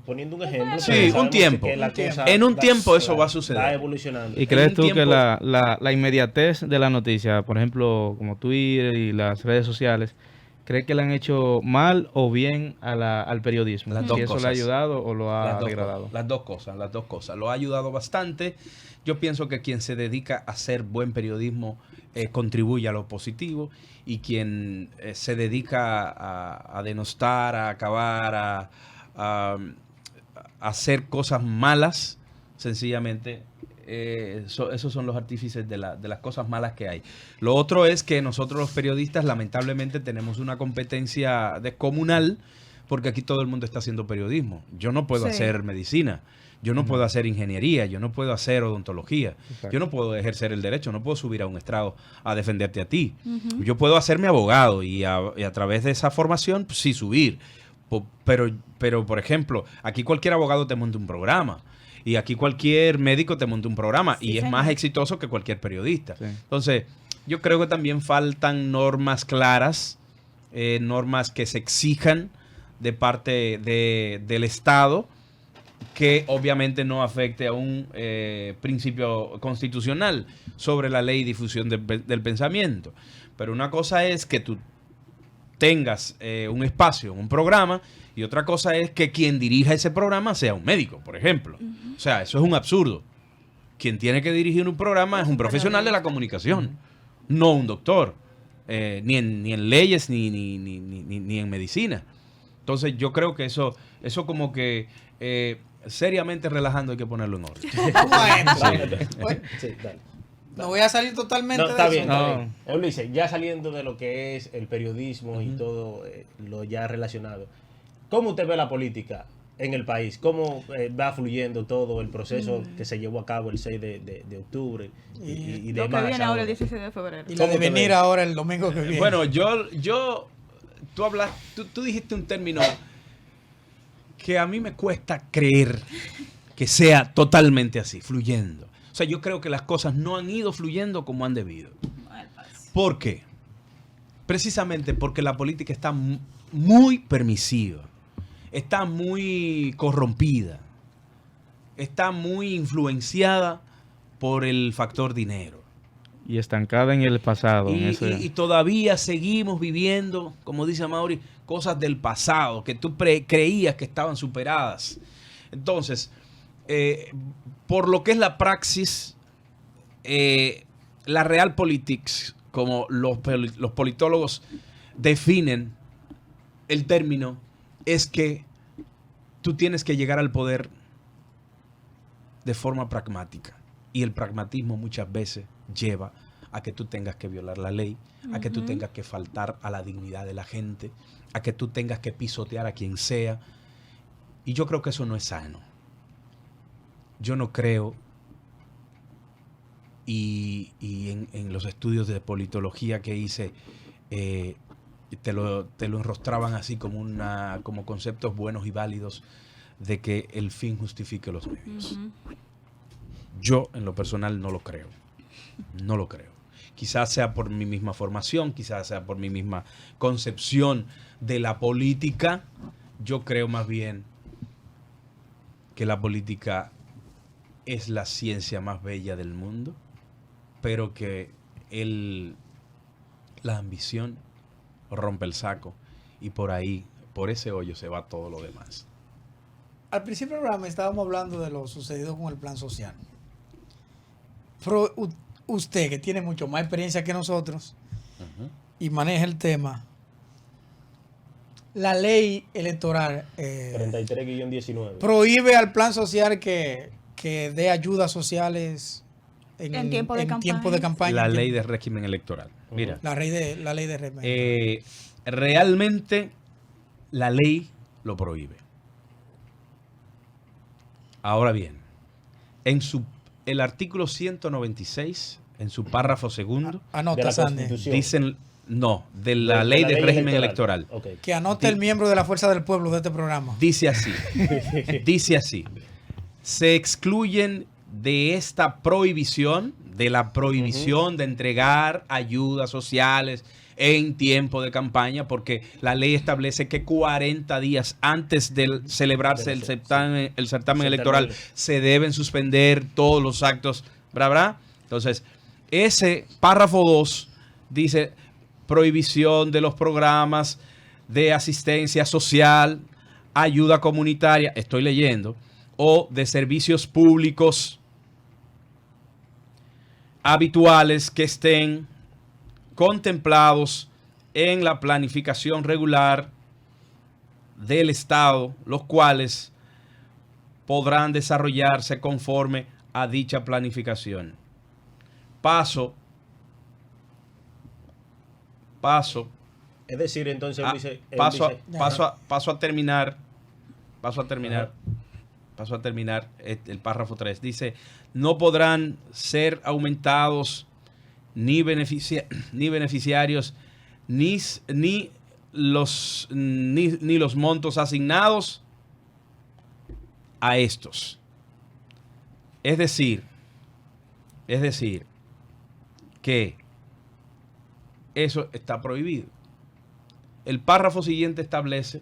poniendo un ejemplo. Sí, un tiempo. En un tiempo eso va a suceder. Va evolucionando. ¿Y crees tú que la inmediatez de la noticia, por ejemplo, como Twitter y las redes sociales, ¿cree que le han hecho mal o bien al periodismo? Las dos ¿Y eso cosas. le ha ayudado o lo ha degradado? Las dos cosas. Lo ha ayudado bastante. Yo pienso que quien se dedica a hacer buen periodismo contribuye a lo positivo, y quien se dedica a denostar, a acabar, a hacer cosas malas, sencillamente esos son los artífices de las cosas malas que hay. Lo otro es que nosotros los periodistas lamentablemente tenemos una competencia descomunal, porque aquí todo el mundo está haciendo periodismo. Yo no puedo hacer medicina, yo no puedo hacer ingeniería, yo no puedo hacer odontología, yo no puedo ejercer el derecho, no puedo subir a un estrado a defenderte a ti. Yo puedo hacerme abogado y a través de esa formación, pues, sí, subir. Pero, por ejemplo, aquí cualquier abogado te monta un programa. Y aquí cualquier médico te monta un programa, y es más exitoso que cualquier periodista. Entonces, yo creo que también faltan normas claras, normas que se exijan de parte del Estado, que obviamente no afecte a un principio constitucional sobre la ley y difusión del pensamiento. Pero una cosa es que tú tengas un espacio, un programa, y otra cosa es que quien dirija ese programa sea un médico, por ejemplo. O sea, eso es un absurdo. Quien tiene que dirigir un programa es un profesional de la comunicación, no un doctor, ni en leyes ni en medicina. Entonces yo creo que eso como que seriamente relajando hay que ponerlo en orden. Vamos a esto. Dale. No voy a salir totalmente está de bien, eso. está bien. Ulises, ya saliendo de lo que es el periodismo y todo lo ya relacionado, ¿cómo usted ve la política en el país? ¿Cómo va fluyendo todo el proceso que se llevó a cabo el 6 de octubre y lo demás? que viene ahora el 16 de febrero. Y la de venir ahora el domingo que viene. Bueno, tú dijiste un término que a mí me cuesta creer que sea totalmente así, fluyendo. O sea, yo creo que las cosas no han ido fluyendo como han debido. ¿Por qué? Precisamente porque la política está muy permisiva, está muy corrompida, está muy influenciada por el factor dinero. Y estancada en el pasado. Y todavía seguimos viviendo, como dice Amaury, cosas del pasado que tú creías que estaban superadas. Entonces, por lo que es la praxis, la realpolitik, como los politólogos definen el término, es que tú tienes que llegar al poder de forma pragmática. Y el pragmatismo muchas veces lleva a que tú tengas que violar la ley, a que tú tengas que faltar a la dignidad de la gente, a que tú tengas que pisotear a quien sea. Y yo creo que eso no es sano. Yo no creo, y en los estudios de politología que hice, te lo enrostraban así como conceptos buenos y válidos de que el fin justifique los medios. Yo, en lo personal, no lo creo. No lo creo. Quizás sea por mi misma formación, quizás sea por mi misma concepción de la política. Yo creo más bien que la política es la ciencia más bella del mundo, pero que la ambición rompe el saco, y por ahí, por ese hoyo, se va todo lo demás. al principio del programa estábamos hablando de lo sucedido con el plan social. Usted, que tiene mucho más experiencia que nosotros y maneja el tema, la ley electoral 33-19 prohíbe al plan social que dé ayudas sociales en tiempo de campaña. La ley de régimen electoral. Mira. La ley de régimen. Realmente la ley lo prohíbe. Ahora bien, el artículo 196, en su párrafo segundo, anota, Sandy. Dicen, no, de la ley de régimen electoral. Okay. Que anote el miembro de la Fuerza del Pueblo de este programa. Dice así, se excluyen de esta prohibición, de la prohibición de entregar ayudas sociales en tiempo de campaña, porque la ley establece que 40 días antes de celebrarse el certamen electoral se deben suspender todos los actos, ¿verdad? Entonces, ese párrafo 2 dice prohibición de los programas de asistencia social, ayuda comunitaria, estoy leyendo, o de servicios públicos habituales que estén contemplados en la planificación regular del Estado, los cuales podrán desarrollarse conforme a dicha planificación. Paso. Es decir, entonces paso a terminar el párrafo 3. Dice, no podrán ser aumentados ni beneficiarios ni los montos asignados a estos. Es decir que eso está prohibido. El párrafo siguiente establece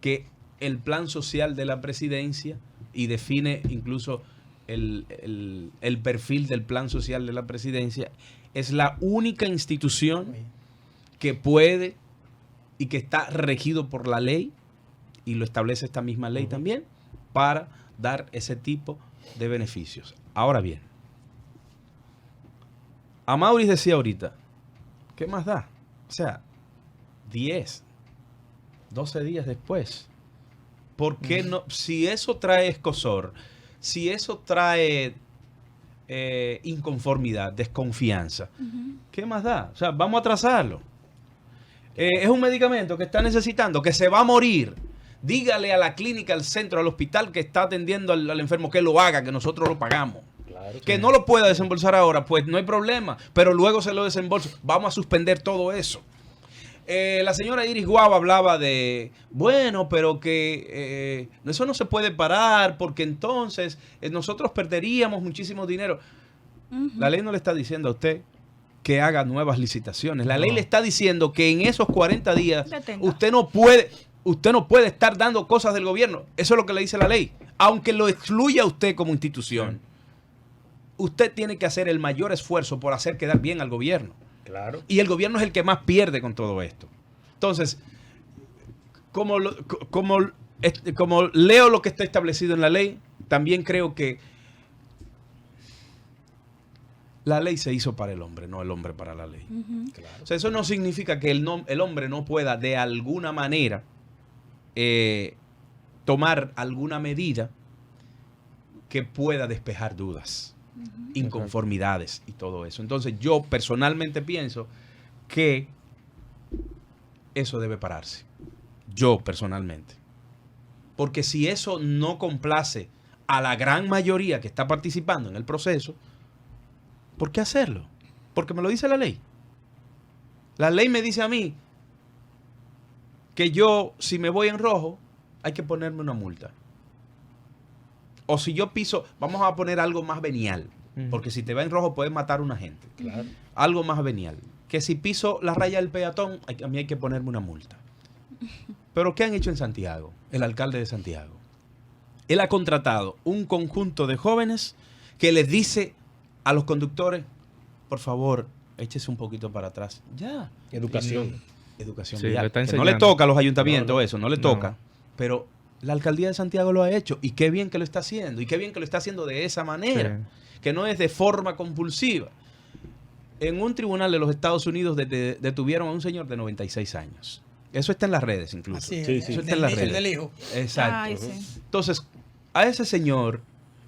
que el plan social de la presidencia, y define incluso el perfil del plan social de la presidencia, es la única institución que puede y que está regido por la ley, y lo establece esta misma ley también, para dar ese tipo de beneficios. Ahora bien, Amaury decía ahorita, ¿qué más da? O sea, 10, 12 días después. ¿Por qué no? Si eso trae escozor, si eso trae inconformidad, desconfianza, ¿qué más da? O sea, vamos a atrasarlo. Es un medicamento que está necesitando, que se va a morir. Dígale a la clínica, al centro, al hospital que está atendiendo al enfermo que lo haga, que nosotros lo pagamos. Claro, que no lo pueda desembolsar ahora, pues no hay problema, pero luego se lo desembolso. Vamos a suspender todo eso. La señora Iris Guava hablaba de, bueno, pero que eso no se puede parar porque entonces nosotros perderíamos muchísimo dinero. La ley no le está diciendo a usted que haga nuevas licitaciones. La ley le está diciendo que en esos 40 días usted no puede estar dando cosas del gobierno. Eso es lo que le dice la ley. Aunque lo excluya usted como institución, usted tiene que hacer el mayor esfuerzo por hacer quedar bien al gobierno. Claro. Y el gobierno es el que más pierde con todo esto. Entonces, como leo lo que está establecido en la ley, también creo que la ley se hizo para el hombre, no el hombre para la ley. Claro. O sea, eso no significa que el hombre no pueda de alguna manera tomar alguna medida que pueda despejar dudas, inconformidades y todo eso. Entonces yo personalmente pienso que eso debe pararse. Yo personalmente. Porque si eso no complace a la gran mayoría que está participando en el proceso, ¿por qué hacerlo? Porque me lo dice la ley. La ley me dice a mí que yo, si me voy en rojo, hay que ponerme una multa. O si yo piso, vamos a poner algo más venial. Porque si te va en rojo puedes matar a una gente. Claro. Algo más venial. Que si piso la raya del peatón, a mí hay que ponerme una multa. Pero ¿qué han hecho en Santiago? El alcalde de Santiago. Él ha contratado un conjunto de jóvenes que les dice a los conductores, por favor, échese un poquito para atrás. Ya. Educación. Educación sí, vial. Que no le toca a los ayuntamientos eso, no le toca. Pero La alcaldía de Santiago lo ha hecho y qué bien que lo está haciendo y qué bien que lo está haciendo de esa manera, que no es de forma compulsiva. En un tribunal de los Estados Unidos detuvieron a un señor de 96 años. Eso está en las redes incluso. Sí, eso está en las redes. El del hijo. Exacto. Ay, sí. Entonces, a ese señor,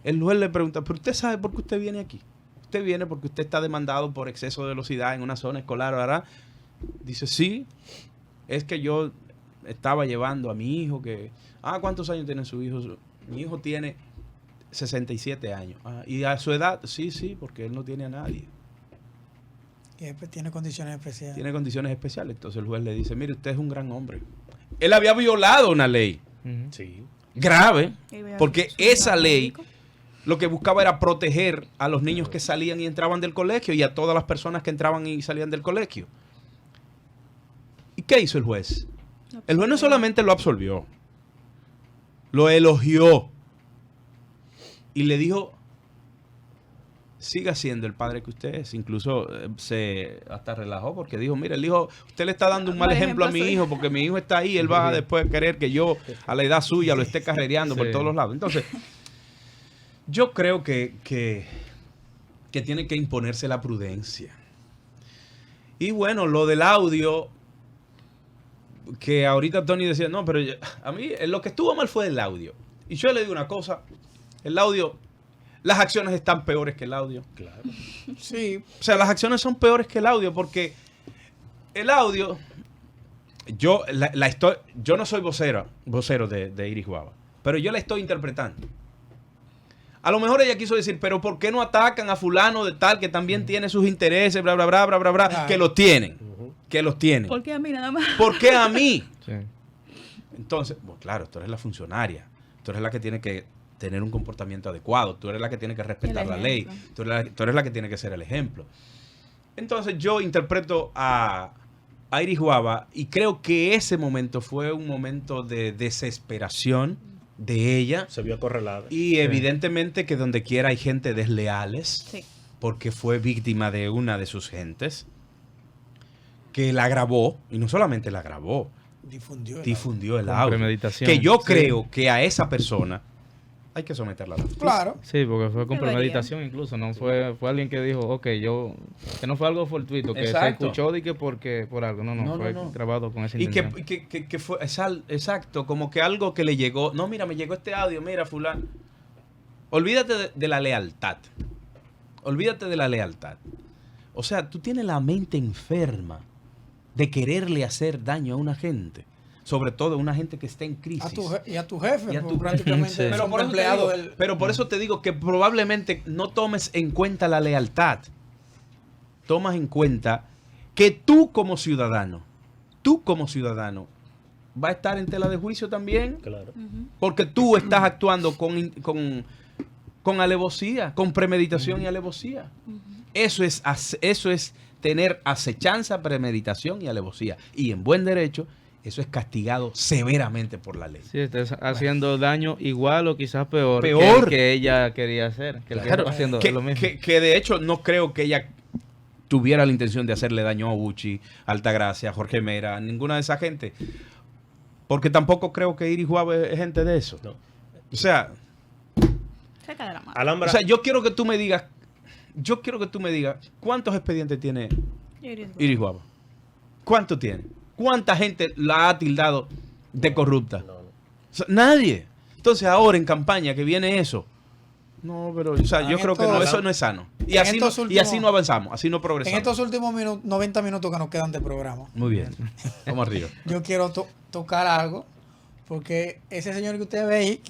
el juez le pregunta, ¿pero usted sabe por qué usted viene aquí? Usted viene porque usted está demandado por exceso de velocidad en una zona escolar, ¿verdad? Dice, sí, es que yo estaba llevando a mi hijo que... ¿cuántos años tiene su hijo? Mi hijo tiene 67 años. ¿Y a su edad? Sí, porque él no tiene a nadie. Que tiene condiciones especiales. Tiene condiciones especiales. Entonces el juez le dice, mire, usted es un gran hombre. Él había violado una ley. Sí. Grave, porque esa ley lo que buscaba era proteger a los niños que salían y entraban del colegio y a todas las personas que entraban y salían del colegio. ¿Y qué hizo el juez? El juez no solamente lo absolvió, lo elogió y le dijo, siga siendo el padre que usted es. Incluso se hasta relajó porque dijo, mira, el hijo, usted le está dando un mal ejemplo a mi hijo porque mi hijo está ahí, él va a después querer que yo a la edad suya lo esté carrereando por todos los lados. Entonces, yo creo que tiene que imponerse la prudencia. Y bueno, lo del audio, que ahorita Tony decía, no, pero a mí lo que estuvo mal fue el audio. Y yo le digo una cosa, el audio, las acciones están peores que el audio. Claro. Sí, o sea, las acciones son peores que el audio porque el audio, yo no soy vocero de Iris Guava, pero yo la estoy interpretando. A lo mejor ella quiso decir, pero ¿por qué no atacan a fulano de tal que también tiene sus intereses, bla, bla, bla, bla, bla, bla, que los tienen? Que los tienen. ¿Por qué a mí nada más? ¿Por qué a mí? Sí. Entonces, bueno, claro, tú eres la funcionaria. Tú eres la que tiene que tener un comportamiento adecuado. Tú eres la que tiene que respetar la ley. Tú eres la que tiene que ser el ejemplo. Entonces, yo interpreto a Iris Guava y creo que ese momento fue un momento de desesperación de ella. Se vio acorralada. Y evidentemente que donde quiera hay gente desleales. Sí. Porque fue víctima de una de sus gentes que la grabó, y no solamente la grabó, difundió el audio. Premeditación. Que yo creo que a esa persona hay que someterla a la justicia. Claro. Sí, porque fue con Debería. premeditación incluso, no fue alguien que dijo, ok, que no fue algo fortuito, que Exacto. se escuchó de que por algo, no, fue grabado con esa Y intención. que fue, exacto, como que algo que le llegó, no, mira, me llegó este audio, mira, fulano. Olvídate de la lealtad. Olvídate de la lealtad. O sea, tú tienes la mente enferma de quererle hacer daño a una gente, sobre todo a una gente que está en crisis. Y a tu jefe, Y a tu- prácticamente Sí. pero por empleado del... Pero por eso te digo que probablemente no tomes en cuenta la lealtad. Tomas en cuenta que tú como ciudadano, va a estar en tela de juicio también, Claro. porque tú estás actuando con alevosía, con premeditación y alevosía. Eso es tener acechanza, premeditación y alevosía. Y en buen derecho, eso es castigado severamente por la ley. Sí, estás haciendo daño igual o quizás peor, Peor. que ella quería hacer, que el que Claro, está haciendo que, lo mismo. que de hecho no creo que ella tuviera la intención de hacerle daño a Uchi, Altagracia, Jorge Mera, ninguna de esa gente. Porque tampoco creo que Iris Guava es gente de eso. No. O sea, Cerca de la mano. Alhambra. yo quiero que tú me digas, ¿cuántos expedientes tiene Iris Guava? ¿Cuánto tiene? ¿Cuánta gente la ha tildado de corrupta? No. O sea, nadie. Entonces ahora en campaña que viene eso. No, pero o sea, yo creo que eso no es sano. Y en así, estos y últimos- así no avanzamos, así no En progresamos. estos últimos 90 minutos que nos quedan de programa, Muy bien. Vamos arriba. yo quiero tocar algo, porque ese señor que usted ve ahí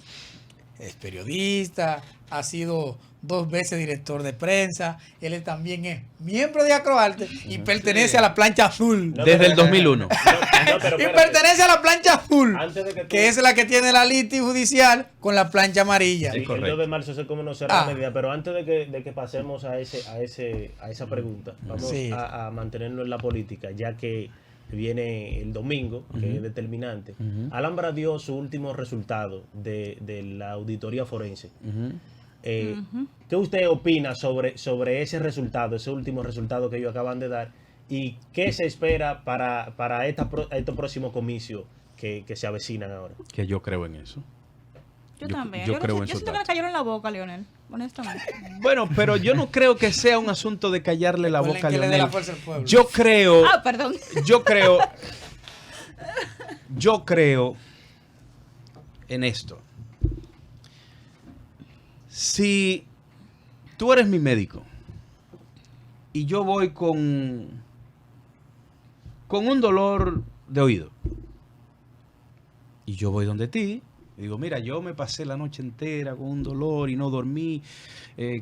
es periodista, ha sido 2 veces director de prensa, él también es miembro de Acroarte y pertenece a la plancha azul. No, Desde el 2001. No, pero Y espérate. pertenece a la plancha azul, Antes de que tú- que es la que tiene la litis judicial con la plancha amarilla. Sí, el correcto. 2 de marzo se conocerá Ah. la medida, pero antes de que pasemos a esa pregunta, vamos Sí. a mantenernos en la política, ya que viene el domingo, que es determinante. Alhambra dio su último resultado de la auditoría forense. ¿Qué usted opina sobre ese resultado, ese último resultado que ellos acaban de dar? ¿Y qué se espera para estos próximos comicios que se avecinan ahora. Que yo creo en eso. Yo también. Yo creo en yo siento que le cayeron en la boca, Leonel, honestamente. Bueno, pero yo no creo que sea un asunto de callarle la boca a que le dé Leonel. la fuerza al pueblo. Yo creo... Perdón. Yo creo en esto. Si tú eres mi médico y yo voy con un dolor de oído y yo voy donde ti y digo, mira, yo me pasé la noche entera con un dolor y no dormí,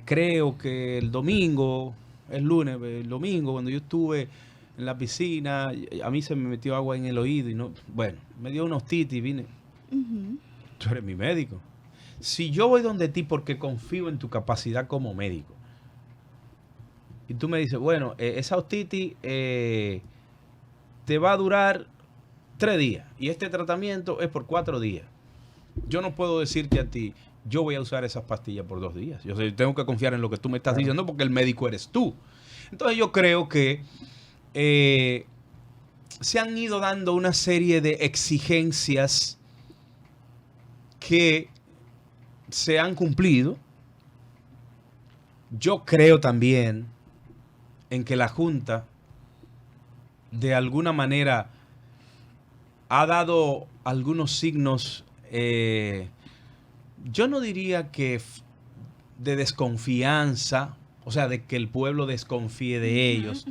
creo que el domingo, el lunes, el domingo cuando yo estuve en la piscina, a mí se me metió agua en el oído y no, bueno, me dio unos titis y vine. Tú eres mi médico. Si yo voy donde ti porque confío en tu capacidad como médico y tú me dices, bueno, esa otitis te va a durar 3 días y este tratamiento es por 4 días. Yo no puedo decirte a ti, yo voy a usar esas pastillas por 2 días. Yo tengo que confiar en lo que tú me estás diciendo porque el médico eres tú. Entonces yo creo que se han ido dando una serie de exigencias que se han cumplido. Yo creo también en que la Junta de alguna manera ha dado algunos signos, yo no diría que de desconfianza, o sea, de que el pueblo desconfíe de ellos,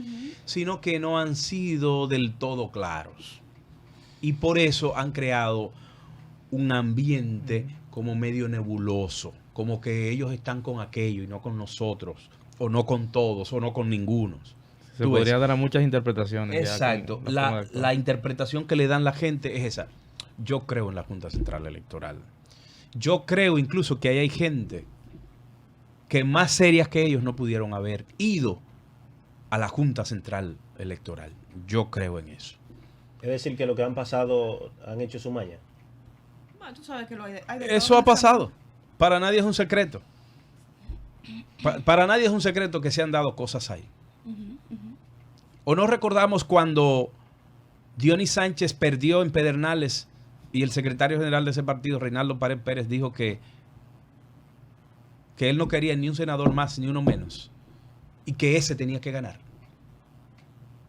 sino que no han sido del todo claros. Y por eso han creado un ambiente como medio nebuloso, como que ellos están con aquello y no con nosotros, o no con todos, o no con ninguno. Se podría dar a muchas interpretaciones. Exacto. La interpretación que le dan la gente es esa. Yo creo en la Junta Central Electoral. Yo creo incluso que ahí hay gente que más serias que ellos no pudieron haber ido a la Junta Central Electoral. Yo creo en eso. Es decir, que lo que han pasado han hecho su maña. Bueno, tú sabes que lo hay eso ha pasado. Para nadie es un secreto. Para nadie es un secreto que se han dado cosas ahí. ¿O no recordamos cuando Dionis Sánchez perdió en Pedernales y el secretario general de ese partido, Reinaldo Pared Pérez, dijo que él no quería ni un senador más ni uno menos y que ese tenía que ganar?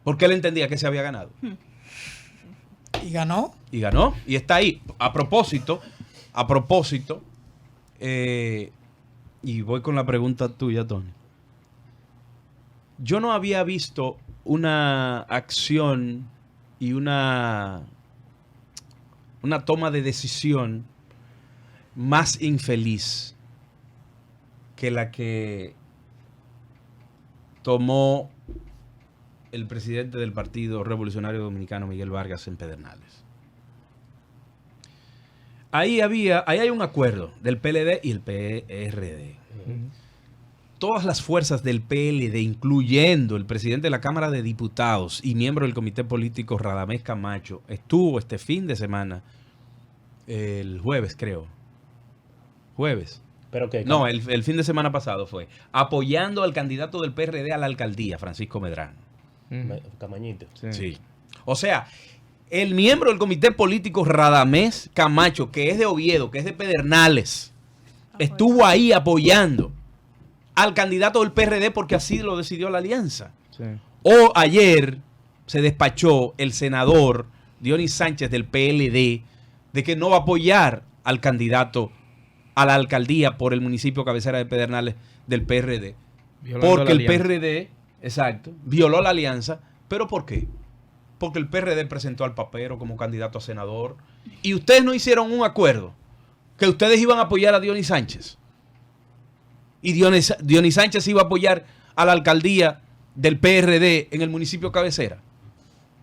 Porque él entendía que se había ganado. ¿Y ganó? Y ganó. Y está ahí. A propósito, y voy con la pregunta tuya, Tony. Yo no había visto una acción y una toma de decisión más infeliz que la que tomó el presidente del Partido Revolucionario Dominicano, Miguel Vargas, en Pedernales. Ahí hay un acuerdo del PLD y el PRD. Todas las fuerzas del PLD, incluyendo el presidente de la Cámara de Diputados y miembro del Comité Político Radamés Camacho, estuvo este fin de semana, el jueves creo. ¿Jueves? ¿Pero qué? No, el fin de semana pasado fue, apoyando al candidato del PRD a la alcaldía, Francisco Medrano. Camañito. Sí. O sea, el miembro del Comité Político Radamés Camacho, que es de Oviedo, que es de Pedernales, estuvo ahí apoyando al candidato del PRD porque así lo decidió la alianza. Sí. O ayer se despachó el senador Dionis Sánchez del PLD de que no va a apoyar al candidato a la alcaldía por el municipio cabecera de Pedernales del PRD. Porque el PRD, exacto, violó la alianza. ¿Pero por qué? Porque el PRD presentó al Papero como candidato a senador y ustedes no hicieron un acuerdo que ustedes iban a apoyar a Dionis Sánchez. Y Dionis Sánchez iba a apoyar a la alcaldía del PRD en el municipio cabecera.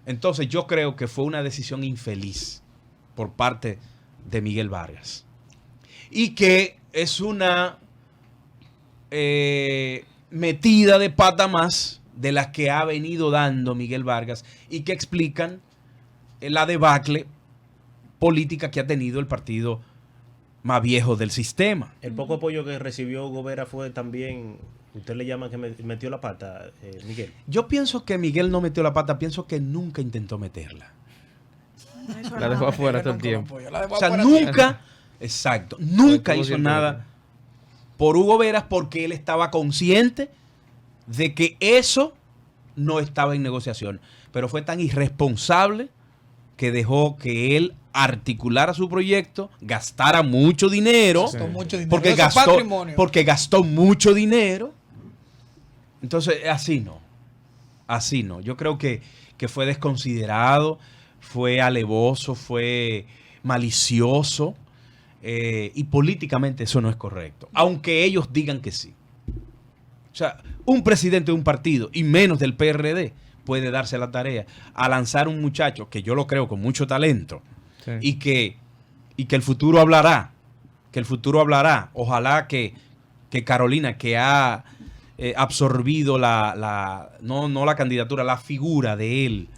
Entonces yo creo que fue una decisión infeliz por parte de Miguel Vargas. Y que es una metida de pata más de las que ha venido dando Miguel Vargas y que explican la debacle política que ha tenido el partido más viejo del sistema. El poco apoyo que recibió Gobera fue también, usted le llama que metió la pata, Miguel. Yo pienso que Miguel no metió la pata, pienso que nunca intentó meterla. La dejó afuera todo el tiempo. O sea, nunca, exacto, nunca hizo nada por Hugo Veras porque él estaba consciente de que eso no estaba en negociación. Pero fue tan irresponsable que dejó que él articulara su proyecto, gastara mucho dinero, porque gastó mucho dinero. Entonces, así no. Yo creo que fue desconsiderado, fue alevoso, fue malicioso, y políticamente eso no es correcto, aunque ellos digan que sí. O sea, un presidente de un partido, y menos del PRD, puede darse la tarea a lanzar un muchacho que yo lo creo con mucho talento, sí, y que el futuro hablará, Ojalá que Carolina, que ha absorbido no la candidatura, la figura de él,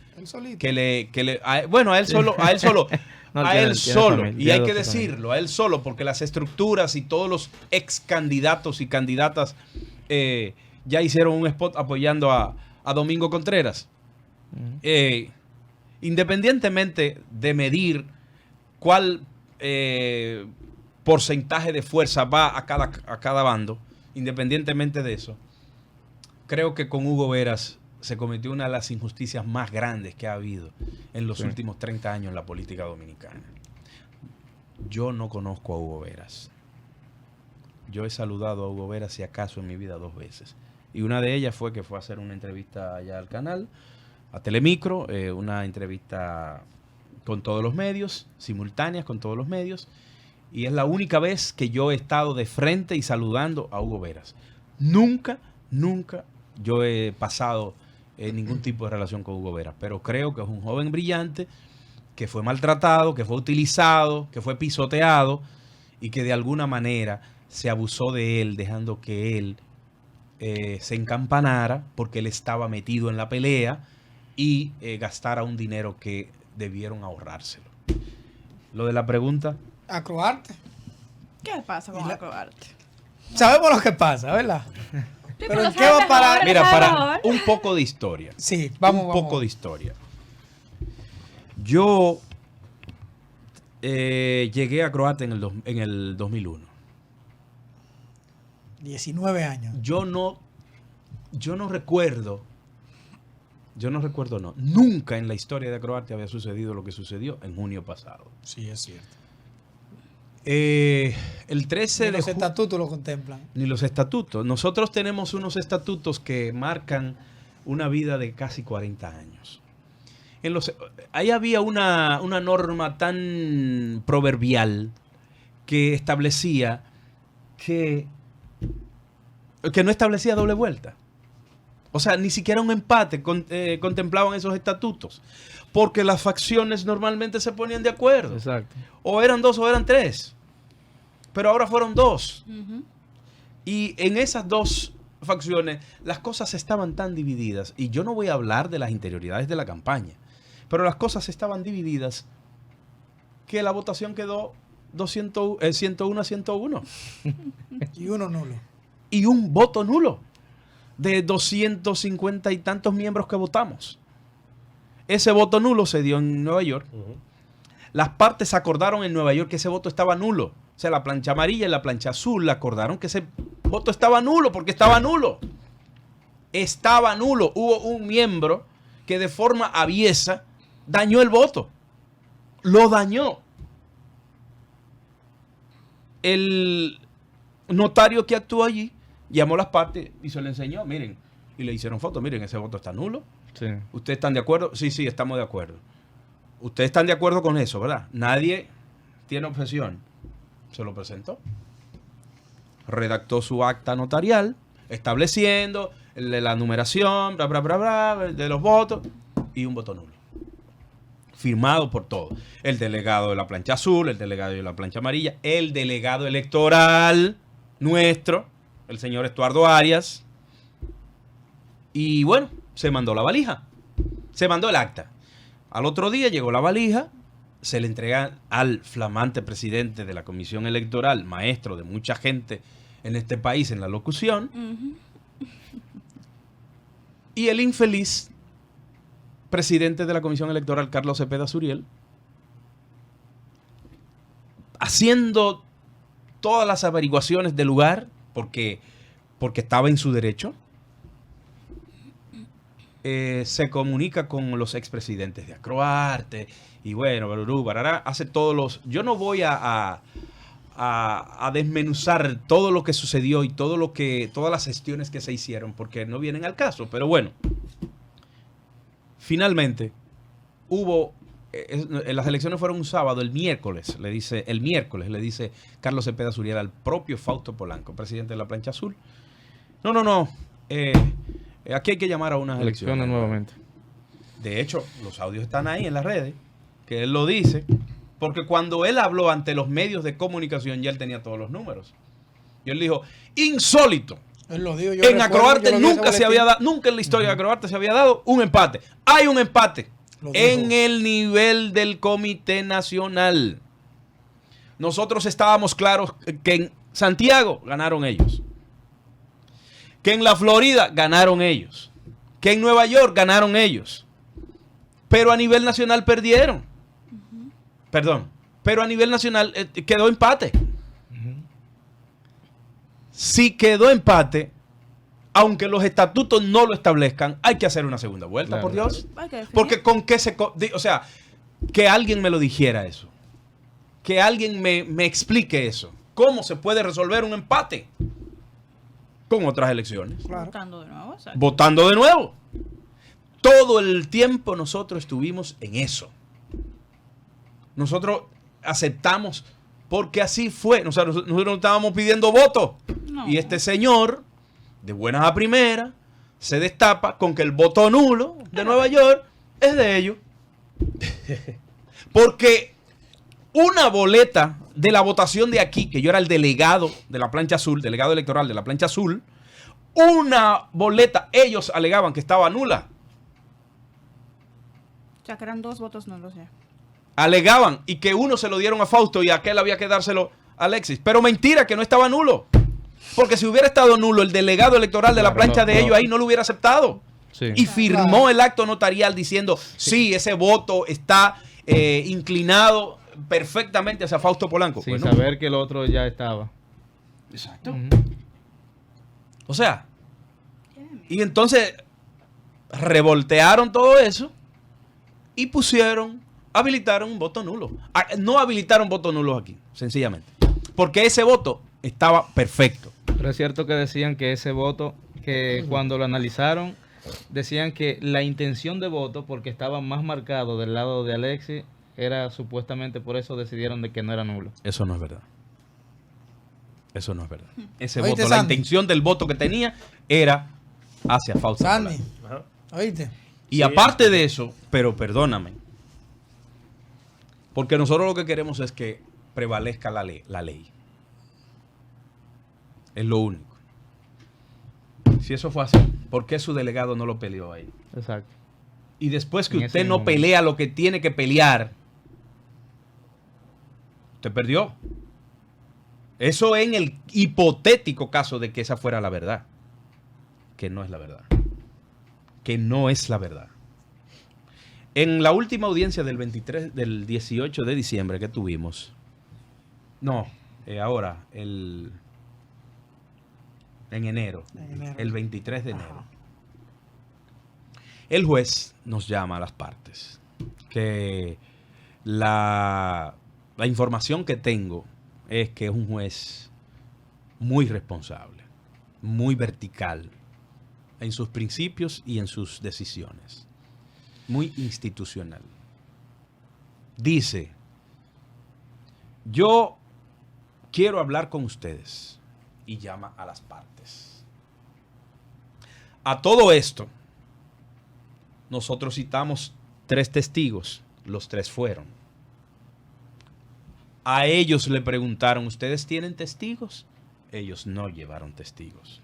a él solo, y hay que decirlo, a él solo, porque las estructuras y todos los ex candidatos y candidatas ya hicieron un spot apoyando a Domingo Contreras. Independientemente de medir cuál porcentaje de fuerza va a cada bando, independientemente de eso, creo que con Hugo Veras se cometió una de las injusticias más grandes que ha habido en los últimos 30 años en la política dominicana. Yo no conozco a Hugo Veras. Yo he saludado a Hugo Veras, si acaso, en mi vida 2 veces. Y una de ellas fue que fue a hacer una entrevista allá al canal, a Telemicro, una entrevista con todos los medios, simultáneas con todos los medios. Y es la única vez que yo he estado de frente y saludando a Hugo Veras. Nunca yo he pasado ningún tipo de relación con Hugo Veras. Pero creo que es un joven brillante, que fue maltratado, que fue utilizado, que fue pisoteado y que de alguna manera se abusó de él, dejando que él se encampanara porque él estaba metido en la pelea y gastara un dinero que debieron ahorrárselo. Lo de la pregunta. Acroarte. ¿Qué pasa con Acroarte? Sabemos lo que pasa, ¿verdad? Sí, pero ¿en qué va a parar? Mira, para un poco de historia. Sí, vamos. Un poco de historia. Yo llegué a Croarte en el 2001. 19 años. Yo no recuerdo, nunca en la historia de Croarte había sucedido lo que sucedió en junio pasado. Sí, es cierto. El 13 de los estatutos lo contemplan. Ni los estatutos. Nosotros tenemos unos estatutos que marcan una vida de casi 40 años. Ahí había una norma tan proverbial que establecía que no establecía doble vuelta. O sea, ni siquiera un empate contemplaban esos estatutos. Porque las facciones normalmente se ponían de acuerdo. Exacto. O eran 2 o eran 3. Pero ahora fueron 2. Uh-huh. Y en esas 2 facciones las cosas estaban tan divididas. Y yo no voy a hablar de las interioridades de la campaña. Pero las cosas estaban divididas que la votación quedó 101 a 101. Y uno nulo. Y un voto nulo de 250 y tantos miembros que votamos. Ese voto nulo se dio en Nueva York. Uh-huh. Las partes acordaron en Nueva York que ese voto estaba nulo. O sea, la plancha amarilla y la plancha azul acordaron que ese voto estaba nulo porque estaba nulo. Estaba nulo. Hubo un miembro que de forma aviesa dañó el voto. Lo dañó. El notario que actuó allí llamó a las partes y se le enseñó, miren, y le hicieron fotos, miren, ese voto está nulo. Sí. ¿Ustedes están de acuerdo? Sí, estamos de acuerdo. Ustedes están de acuerdo con eso, ¿verdad? Nadie tiene objeción. Se lo presentó. Redactó su acta notarial, estableciendo la numeración, de los votos, y un voto nulo. Firmado por todos. El delegado de la plancha azul, el delegado de la plancha amarilla, el delegado electoral nuestro, el señor Estuardo Arias. Y bueno, se mandó la valija. Se mandó el acta. Al otro día llegó la valija, se le entrega al flamante presidente de la Comisión Electoral, maestro de mucha gente en este país en la locución. Uh-huh. Y el infeliz presidente de la Comisión Electoral, Carlos Cepeda Suriel, haciendo todas las averiguaciones del lugar, porque estaba en su derecho, se comunica con los expresidentes de Acroarte, y bueno, Barará, hace todos los... Yo no voy a desmenuzar todo lo que sucedió y todas las gestiones que se hicieron, porque no vienen al caso, pero bueno, finalmente hubo... las elecciones fueron un sábado, el miércoles le dice Carlos Cepeda Zuriel al propio Fausto Polanco, presidente de la Plancha Azul, no, aquí hay que llamar a unas elecciones nuevamente. De hecho, los audios están ahí en las redes, que él lo dice, porque cuando él habló ante los medios de comunicación ya él tenía todos los números. Y él dijo, insólito. Él lo dijo, en Acroarte nunca en la historia de Acroarte se había dado un empate. Hay un empate en el nivel del Comité Nacional. Nosotros estábamos claros que en Santiago ganaron ellos, que en la Florida ganaron ellos, que en Nueva York ganaron ellos, pero a nivel nacional perdieron. Pero a nivel nacional quedó empate. Si quedó empate, aunque los estatutos no lo establezcan, hay que hacer una segunda vuelta, claro. Por Dios. Porque con qué o sea, que alguien me lo dijera eso. Que alguien me explique eso. ¿Cómo se puede resolver un empate con otras elecciones? Claro. Votando de nuevo. Exacto. Votando de nuevo. Todo el tiempo nosotros estuvimos en eso. Nosotros aceptamos porque así fue. Nosotros no estábamos pidiendo votos. No. Y este señor, de buenas a primeras, se destapa con que el voto nulo de Nueva York es de ellos. Porque una boleta de la votación de aquí, que yo era el delegado de la Plancha Azul, delegado electoral de la Plancha Azul, una boleta, ellos alegaban que estaba nula. O sea, que eran 2 votos nulos ya. Alegaban, y que uno se lo dieron a Fausto y aquel había que dárselo a Alexis. Pero mentira, que no estaba nulo. Porque si hubiera estado nulo, el delegado electoral de la plancha de ellos ahí no lo hubiera aceptado. Sí. Y firmó el acto notarial diciendo, sí, ese voto está inclinado perfectamente hacia Fausto Polanco. Sin saber que el otro ya estaba. Exacto. O sea, y entonces revoltearon todo eso y habilitaron un voto nulo. No habilitaron votos nulos aquí, sencillamente. Porque ese voto estaba perfecto. Pero es cierto que decían que ese voto, que cuando lo analizaron, decían que la intención de voto, porque estaba más marcado del lado de Alexis, era supuestamente por eso decidieron de que no era nulo. Eso no es verdad. Eso no es verdad. Ese voto, la intención del voto que tenía era hacia Fausto Polanco. ¿Oíste? Y sí, aparte de eso, pero perdóname, porque nosotros lo que queremos es que prevalezca la ley. Es lo único. Si eso fue así, ¿por qué su delegado no lo peleó ahí? Exacto. Y después que usted no pelea lo que tiene que pelear, usted perdió. Eso en el hipotético caso de que esa fuera la verdad. Que no es la verdad. Que no es la verdad. En la última audiencia del 18 de diciembre que tuvimos, en enero, el 23 de enero, el juez nos llama a las partes que la información que tengo es que es un juez muy responsable, muy vertical en sus principios y en sus decisiones, muy institucional. Dice, yo quiero hablar con ustedes, y llama a las partes. A todo esto, nosotros citamos 3 testigos, los 3 fueron. A ellos le preguntaron, ¿ustedes tienen testigos? Ellos no llevaron testigos.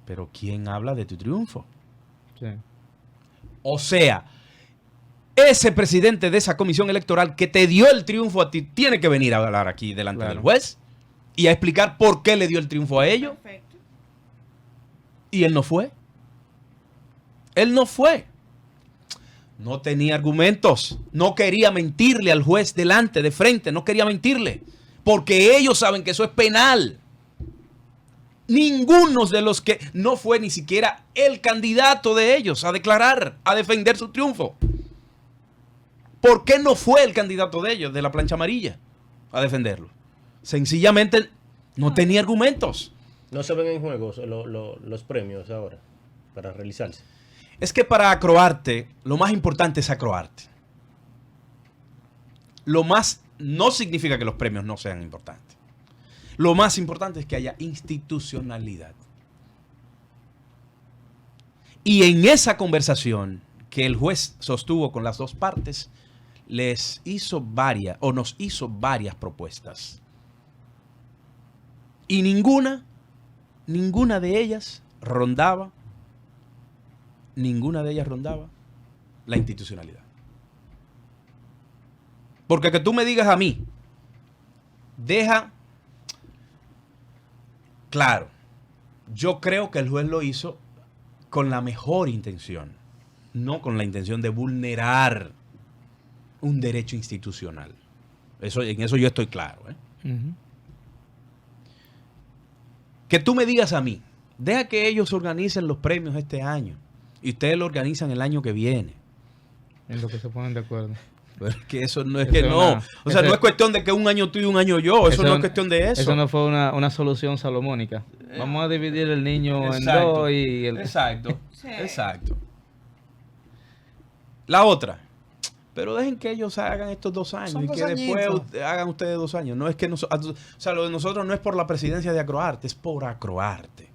Pero ¿quién habla de tu triunfo? Sí. O sea, ese presidente de esa comisión electoral que te dio el triunfo a ti, tiene que venir a hablar aquí delante del juez y a explicar por qué le dio el triunfo a ellos. Perfecto. Y él no fue. Él no fue. No tenía argumentos. No quería mentirle al juez delante, de frente. No quería mentirle. Porque ellos saben que eso es penal. Ninguno de los que... No fue ni siquiera el candidato de ellos a declarar, a defender su triunfo. ¿Por qué no fue el candidato de ellos, de la plancha amarilla, a defenderlo? Sencillamente no tenía argumentos. No se ven en juego los premios ahora para realizarse. Es que para acroarte, lo más importante es acroarte. Lo más no significa que los premios no sean importantes. Lo más importante es que haya institucionalidad. Y en esa conversación que el juez sostuvo con las dos partes, les hizo varias, o nos hizo varias propuestas. Y ninguna de ellas rondaba la institucionalidad. Porque que tú me digas a mí, claro, yo creo que el juez lo hizo con la mejor intención, no con la intención de vulnerar un derecho institucional. En eso yo estoy claro. Que tú me digas a mí, deja que ellos organicen los premios este año y ustedes lo organizan el año que viene. En lo que se ponen de acuerdo. Pero es que eso no es que no. O sea, no es cuestión de que un año tú y un año yo. Eso no es cuestión de eso. Eso no fue una solución salomónica. Vamos a dividir el niño en dos y el... Exacto. Sí. Exacto. La otra. Pero dejen que ellos hagan estos 2 años. Son y que después hagan ustedes 2 años. No es que o sea, lo de nosotros no es por la presidencia de Acroarte, es por Acroarte.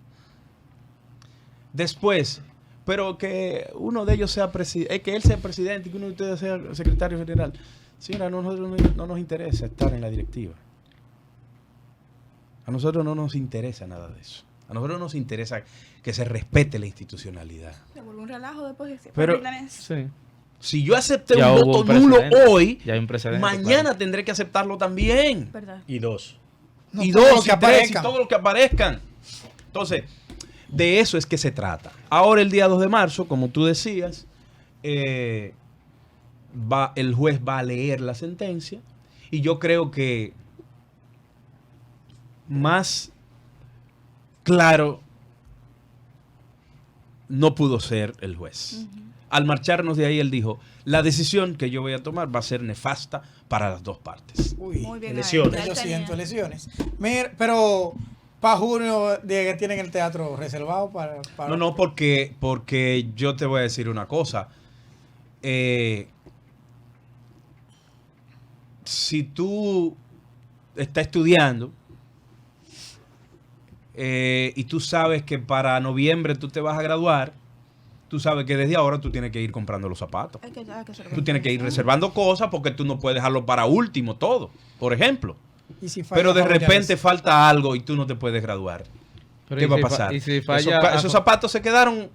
Después, pero que uno de ellos sea presidente, que él sea presidente y que uno de ustedes sea secretario general. Señora, no nos interesa estar en la directiva. A nosotros no nos interesa nada de eso. A nosotros nos interesa que se respete la institucionalidad. Se vuelve un relajo después. Pero, sí. Si yo acepté un voto nulo hoy, mañana claro, tendré que aceptarlo también. ¿Verdad? Y 2. No, y 2, y 3, y todos los que aparezcan. Entonces, de eso es que se trata. Ahora el día 2 de marzo, como tú decías, el juez va a leer la sentencia y yo creo que más claro no pudo ser el juez. Al marcharnos de ahí, él dijo, la decisión que yo voy a tomar va a ser nefasta para las dos partes. Uy, muy bien, lesiones. Yo siento lesiones. Mira, pero para junio que tienen el teatro reservado para... No, porque yo te voy a decir una cosa. Si tú estás estudiando y tú sabes que para noviembre tú te vas a graduar, tú sabes que desde ahora tú tienes que ir comprando los zapatos. Tú tienes que ir reservando cosas porque tú no puedes dejarlo para último todo, por ejemplo. Pero de repente falta algo y tú no te puedes graduar. ¿Qué va a pasar? Esos zapatos se quedaron.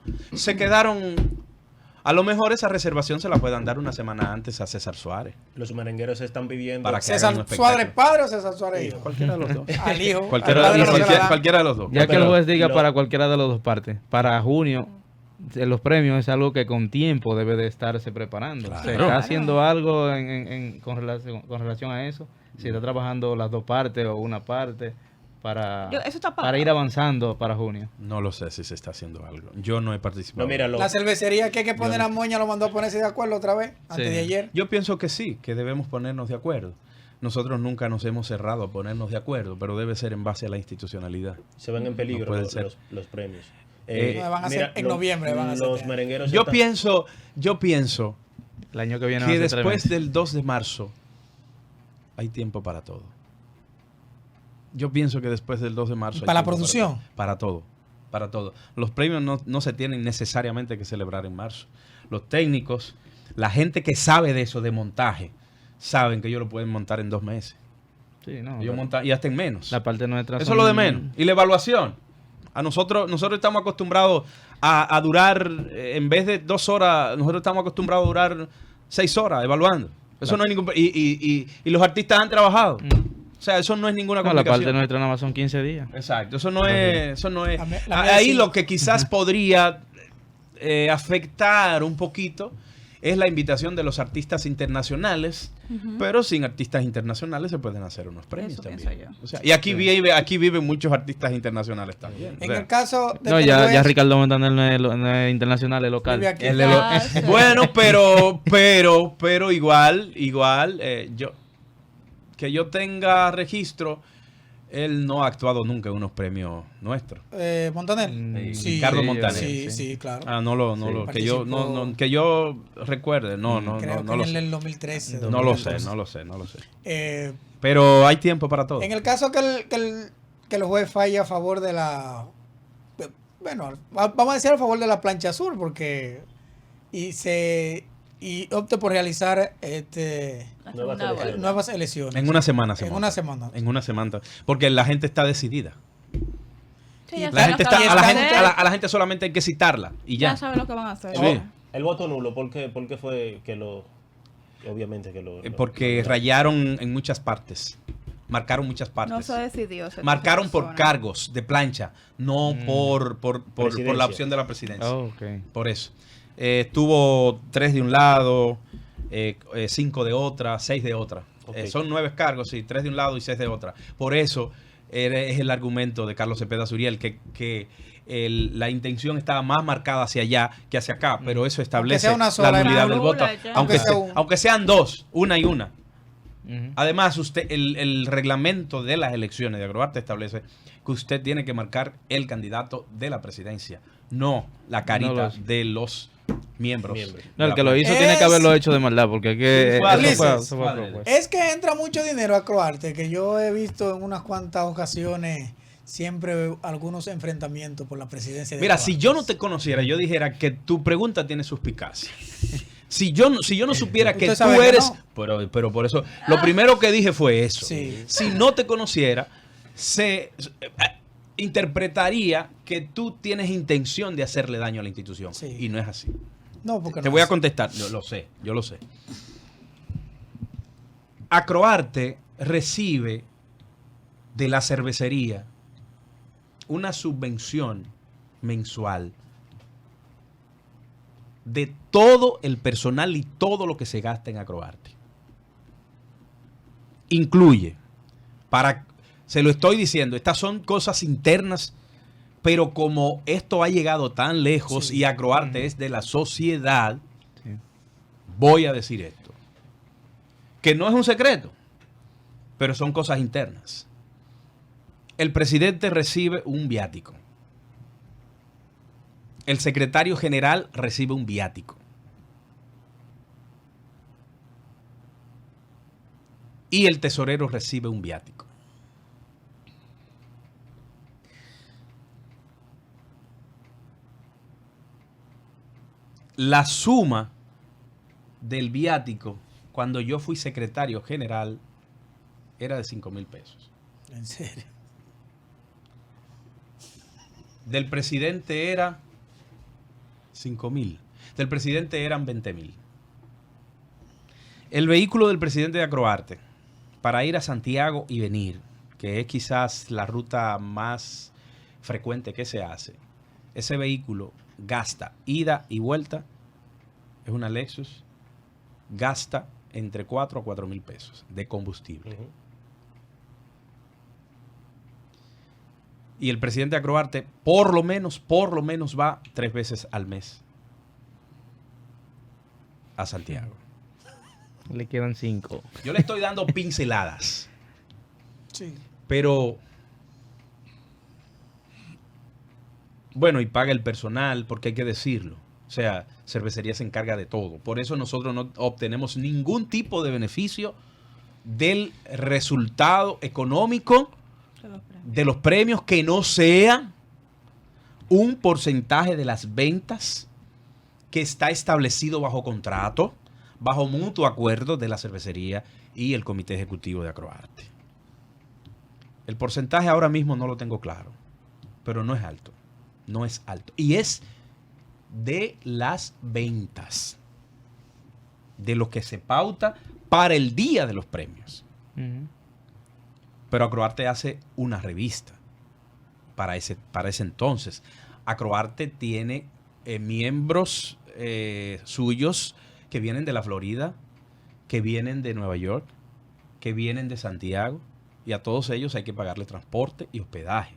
A lo mejor esa reservación se la puedan dar una semana antes a César Suárez. Los merengueros se están pidiendo. Para que ¿César Suárez padre o César Suárez hijo? Cualquiera de los dos. Al hijo. Cualquiera de los dos. Ya que el juez diga para cualquiera de las dos partes. Para junio, los premios es algo que con tiempo debe de estarse preparando. Claro. Se está haciendo algo con relación a eso. Si está trabajando las dos partes o una parte para ir avanzando para junio. No lo sé si se está haciendo algo. Yo no he participado. No, la cervecería que hay que poner a Moña lo mandó a ponerse de acuerdo otra vez, antes de ayer. Yo pienso que sí, que debemos ponernos de acuerdo. Nosotros nunca nos hemos cerrado a ponernos de acuerdo, pero debe ser en base a la institucionalidad. Se ven en peligro los premios. Van a ser en noviembre. Los merengueros. Yo pienso el año que viene que después del 2 de marzo hay tiempo para todo. Yo pienso que después del 2 de marzo... ¿Para la producción? Para todo. Los premios no se tienen necesariamente que celebrar en marzo. Los técnicos, la gente que sabe de eso, de montaje, saben que ellos lo pueden montar en 2 meses. Sí, no. Y hasta en menos. La parte nuestra. Eso es lo de menos. Y la evaluación. A nosotros estamos acostumbrados a durar, en vez de 2 horas, nosotros estamos acostumbrados a durar 6 horas evaluando. Eso no hay ningún... Y los artistas han trabajado. O sea, eso no es ninguna complicación. La parte nuestra nada más son 15 días. Exacto. Eso no es... Ahí lo que quizás podría afectar un poquito es la invitación de los artistas internacionales, pero sin artistas internacionales se pueden hacer unos premios también. O sea, y aquí viven muchos artistas internacionales también. En el caso de no, ya Ricardo Montaner no es internacional, es local. Bueno, pero igual, que yo tenga registro, él no ha actuado nunca en unos premios nuestros. Montaner. Sí, Ricardo Montaner. Sí, claro. Que yo recuerde, no lo sé. En el 2013. No lo sé. Pero hay tiempo para todo. En el caso que el juez falla a favor de la... Bueno, vamos a decir a favor de la plancha azul, porque... Y opte por realizar nuevas elecciones. En una semana. En una semana. Porque la gente está decidida. Sí, a la gente solamente hay que citarla y ya. Ya saben lo que van a hacer. Sí. El voto nulo, ¿por qué fue que obviamente que porque rayaron en muchas partes. Marcaron muchas partes. No se decidió. Marcaron por cargos de plancha, no por la opción de la presidencia. Por eso. Tuvo 3 de un lado, 5 de otra, 6 de otra. Son 9 cargos, sí, 3 de un lado y 6 de otra. Por eso es el argumento de Carlos Cepeda Suriel, que la intención estaba más marcada hacia allá que hacia acá, pero eso establece la nulidad del voto, aunque sean 2, una y una. Además, el reglamento de las elecciones de Agroarte establece que usted tiene que marcar el candidato de la presidencia, no la carita de los miembros. No, el que lo hizo tiene que haberlo hecho de maldad, porque es que entra mucho dinero a Agroarte, que yo he visto en unas cuantas ocasiones siempre algunos enfrentamientos por la presidencia de Mira, Agroarte. si yo no te conociera, yo dijera que tu pregunta tiene suspicacia. Si yo no supiera que tú eres... No. Pero por eso, lo primero que dije fue eso. Sí. Si no te conociera, se interpretaría que tú tienes intención de hacerle daño a la institución. Sí. Y no es así. No, porque te voy a contestar. Yo lo sé. Agroarte recibe de la cervecería una subvención mensual de todo el personal y todo lo que se gasta en Agroarte. Incluye, se lo estoy diciendo, estas son cosas internas, pero como esto ha llegado tan lejos y Agroarte es de la sociedad, voy a decir esto, que no es un secreto, pero son cosas internas. El presidente recibe un viático. El secretario general recibe un viático. Y el tesorero recibe un viático. La suma del viático, cuando yo fui secretario general, era de 5,000 pesos. ¿En serio? Del presidente era 5,000. Del presidente eran 20,000. El vehículo del presidente de Agroarte para ir a Santiago y venir, que es quizás la ruta más frecuente que se hace, ese vehículo gasta ida y vuelta, es una Lexus, gasta entre 4 a 4,000 pesos de combustible. Y el presidente de Agroarte por lo menos va 3 veces al mes a Santiago. Le quedan 5. Yo le estoy dando pinceladas. Sí. Pero, bueno, y paga el personal, porque hay que decirlo. O sea, cervecería se encarga de todo. Por eso nosotros no obtenemos ningún tipo de beneficio del resultado económico de los premios que no sea un porcentaje de las ventas que está establecido bajo contrato, bajo mutuo acuerdo de la cervecería y el comité ejecutivo de Agroarte. El porcentaje ahora mismo no lo tengo claro, pero no es alto. No es alto. Y es de las ventas, de lo que se pauta para el día de los premios. Pero Agroarte hace una revista para ese entonces. Agroarte tiene miembros suyos que vienen de la Florida, que vienen de Nueva York, que vienen de Santiago, y a todos ellos hay que pagarle transporte y hospedaje.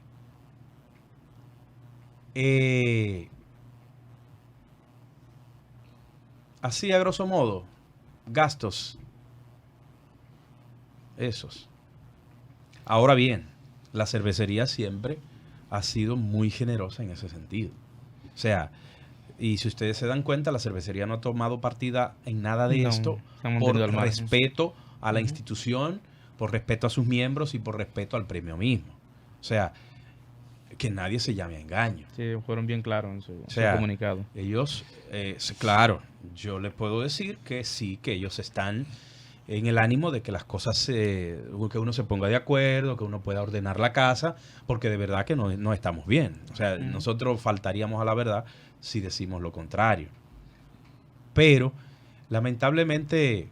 Así a grosso modo, gastos esos. Ahora bien, la cervecería siempre ha sido muy generosa en ese sentido. O sea, y si ustedes se dan cuenta, la cervecería no ha tomado partida en nada de esto por respeto a la institución, por respeto a sus miembros y por respeto al premio mismo. O sea, que nadie se llame a engaño. Sí, fueron bien claros en su comunicado. Ellos, claro, yo les puedo decir que sí, que ellos están en el ánimo de que las cosas, que uno se ponga de acuerdo, que uno pueda ordenar la casa, porque de verdad que no estamos bien. O sea, nosotros faltaríamos a la verdad si decimos lo contrario. Pero, lamentablemente,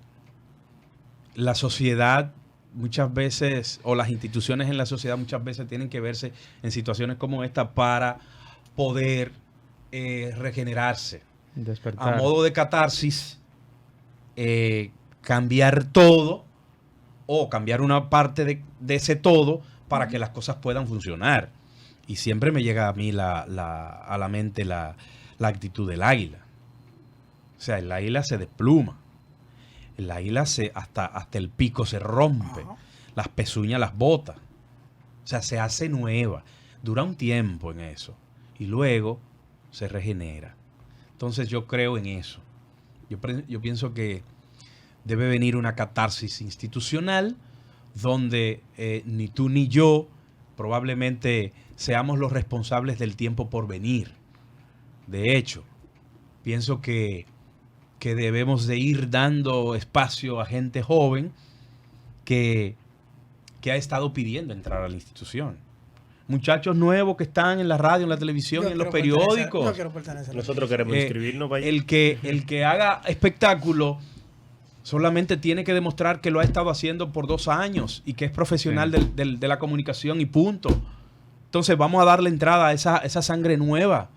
la sociedad muchas veces, o las instituciones en la sociedad muchas veces tienen que verse en situaciones como esta para poder regenerarse. Despertar. A modo de catarsis, cambiar todo o cambiar una parte de ese todo para que las cosas puedan funcionar. Y siempre me llega a mí a la mente la actitud del águila. O sea, el águila se despluma. El águila hasta el pico se rompe. Ajá. Las pezuñas las bota. O sea, se hace nueva. Dura un tiempo en eso. Y luego se regenera. Entonces yo creo en eso. Yo pienso que debe venir una catarsis institucional donde ni tú ni yo probablemente seamos los responsables del tiempo por venir. De hecho, pienso que debemos de ir dando espacio a gente joven que ha estado pidiendo entrar a la institución. Muchachos nuevos que están en la radio, en la televisión, en los periódicos. Yo quiero pertenecer. Nosotros queremos inscribirnos. Vaya. El que haga espectáculo solamente tiene que demostrar que lo ha estado haciendo por 2 años y que es profesional de la comunicación y punto. Entonces vamos a darle entrada a esa sangre nueva,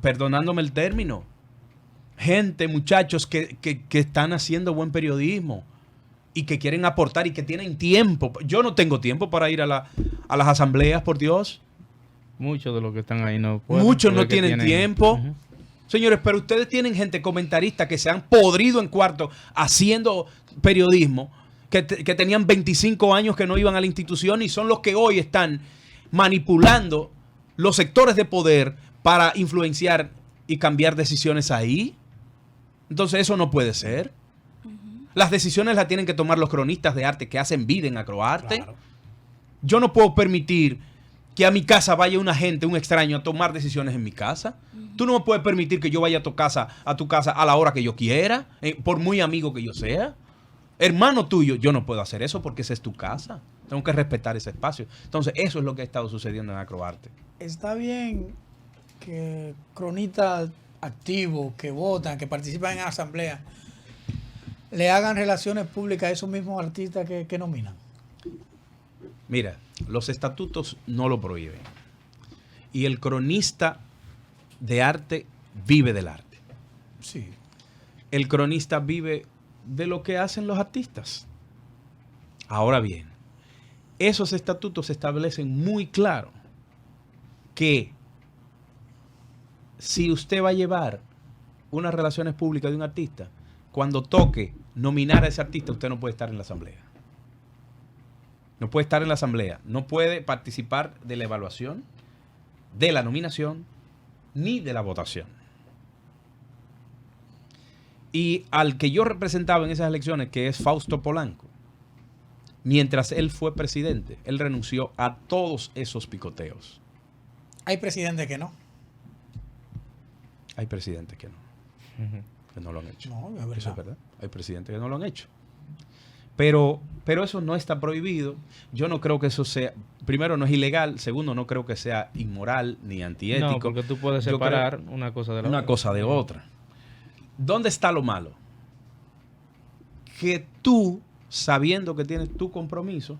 perdonándome el término. Gente, muchachos que están haciendo buen periodismo y que quieren aportar y que tienen tiempo. Yo no tengo tiempo para ir a las asambleas, por Dios. Muchos de los que están ahí no pueden. Muchos no tienen tiempo. Señores, pero ustedes tienen gente comentarista que se han podrido en cuarto haciendo periodismo, que tenían 25 años que no iban a la institución y son los que hoy están manipulando los sectores de poder para influenciar y cambiar decisiones ahí. Entonces eso no puede ser. Las decisiones las tienen que tomar los cronistas de arte que hacen vida en Acroarte. Claro. Yo no puedo permitir que a mi casa vaya una gente, un extraño, a tomar decisiones en mi casa. Tú no me puedes permitir que yo vaya a tu casa a la hora que yo quiera, por muy amigo que yo sea. Hermano tuyo, yo no puedo hacer eso porque esa es tu casa. Tengo que respetar ese espacio. Entonces, eso es lo que ha estado sucediendo en Acroarte. Está bien que cronistas activos, que votan, que participan en asamblea, le hagan relaciones públicas a esos mismos artistas que nominan. Mira, los estatutos no lo prohíben. Y el cronista de arte vive del arte. Sí. El cronista vive de lo que hacen los artistas. Ahora bien, esos estatutos establecen muy claro que si usted va a llevar unas relaciones públicas de un artista, cuando toque nominar a ese artista, usted no puede estar en la asamblea. No puede estar en la asamblea. No puede participar de la evaluación, de la nominación, ni de la votación. Y al que yo representaba en esas elecciones, que es Fausto Polanco, mientras él fue presidente, él renunció a todos esos picoteos. Hay presidentes que no. Hay presidentes que no. Que no lo han hecho. No, es verdad. Eso es verdad. Hay presidentes que no lo han hecho. Pero eso no está prohibido. Yo no creo que eso sea... Primero, no es ilegal. Segundo, no creo que sea inmoral ni antiético. No, porque tú puedes separar una cosa de la otra. Una cosa de otra. ¿Dónde está lo malo? Que tú, sabiendo que tienes tu compromiso,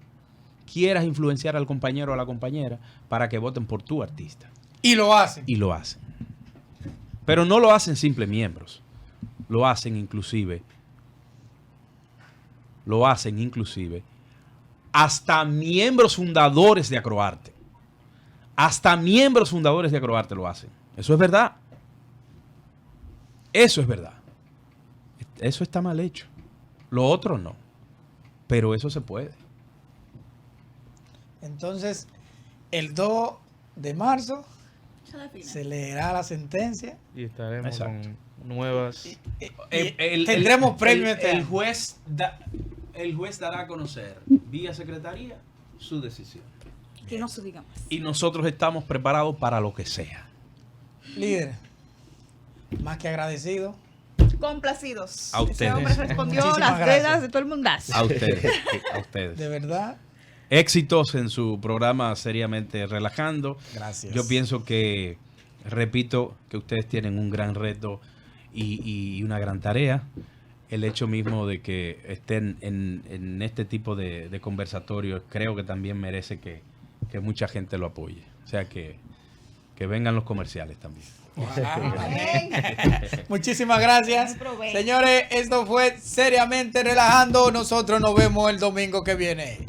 quieras influenciar al compañero o a la compañera para que voten por tu artista. Y lo hacen. Y lo hacen. Pero no lo hacen simples miembros. lo hacen inclusive hasta miembros fundadores de Acroarte. Hasta miembros fundadores de Acroarte lo hacen. Eso es verdad. Eso es verdad. Eso está mal hecho. Lo otro no. Pero eso se puede. Entonces, el 2 de marzo se leerá la sentencia. Y estaremos con nuevas... Tendremos premio este el año. juez dará a conocer vía secretaría su decisión. Que no se diga más. Y nosotros estamos preparados para lo que sea. Líder, más que agradecido. Complacidos. A ustedes. Ese hombre respondió Muchísimas las gracias. deudas de todo el mundazo. A ustedes. A ustedes. De verdad, Éxitos en su programa Seriamente Relajando. gracias. Yo pienso que, repito, que ustedes tienen un gran reto y una gran tarea. El hecho mismo de que estén en este tipo de conversatorios, creo que también merece que mucha gente lo apoye. O sea, que vengan los comerciales también. Amén. Muchísimas gracias. Señores, esto fue Seriamente Relajando. Nosotros nos vemos el domingo que viene.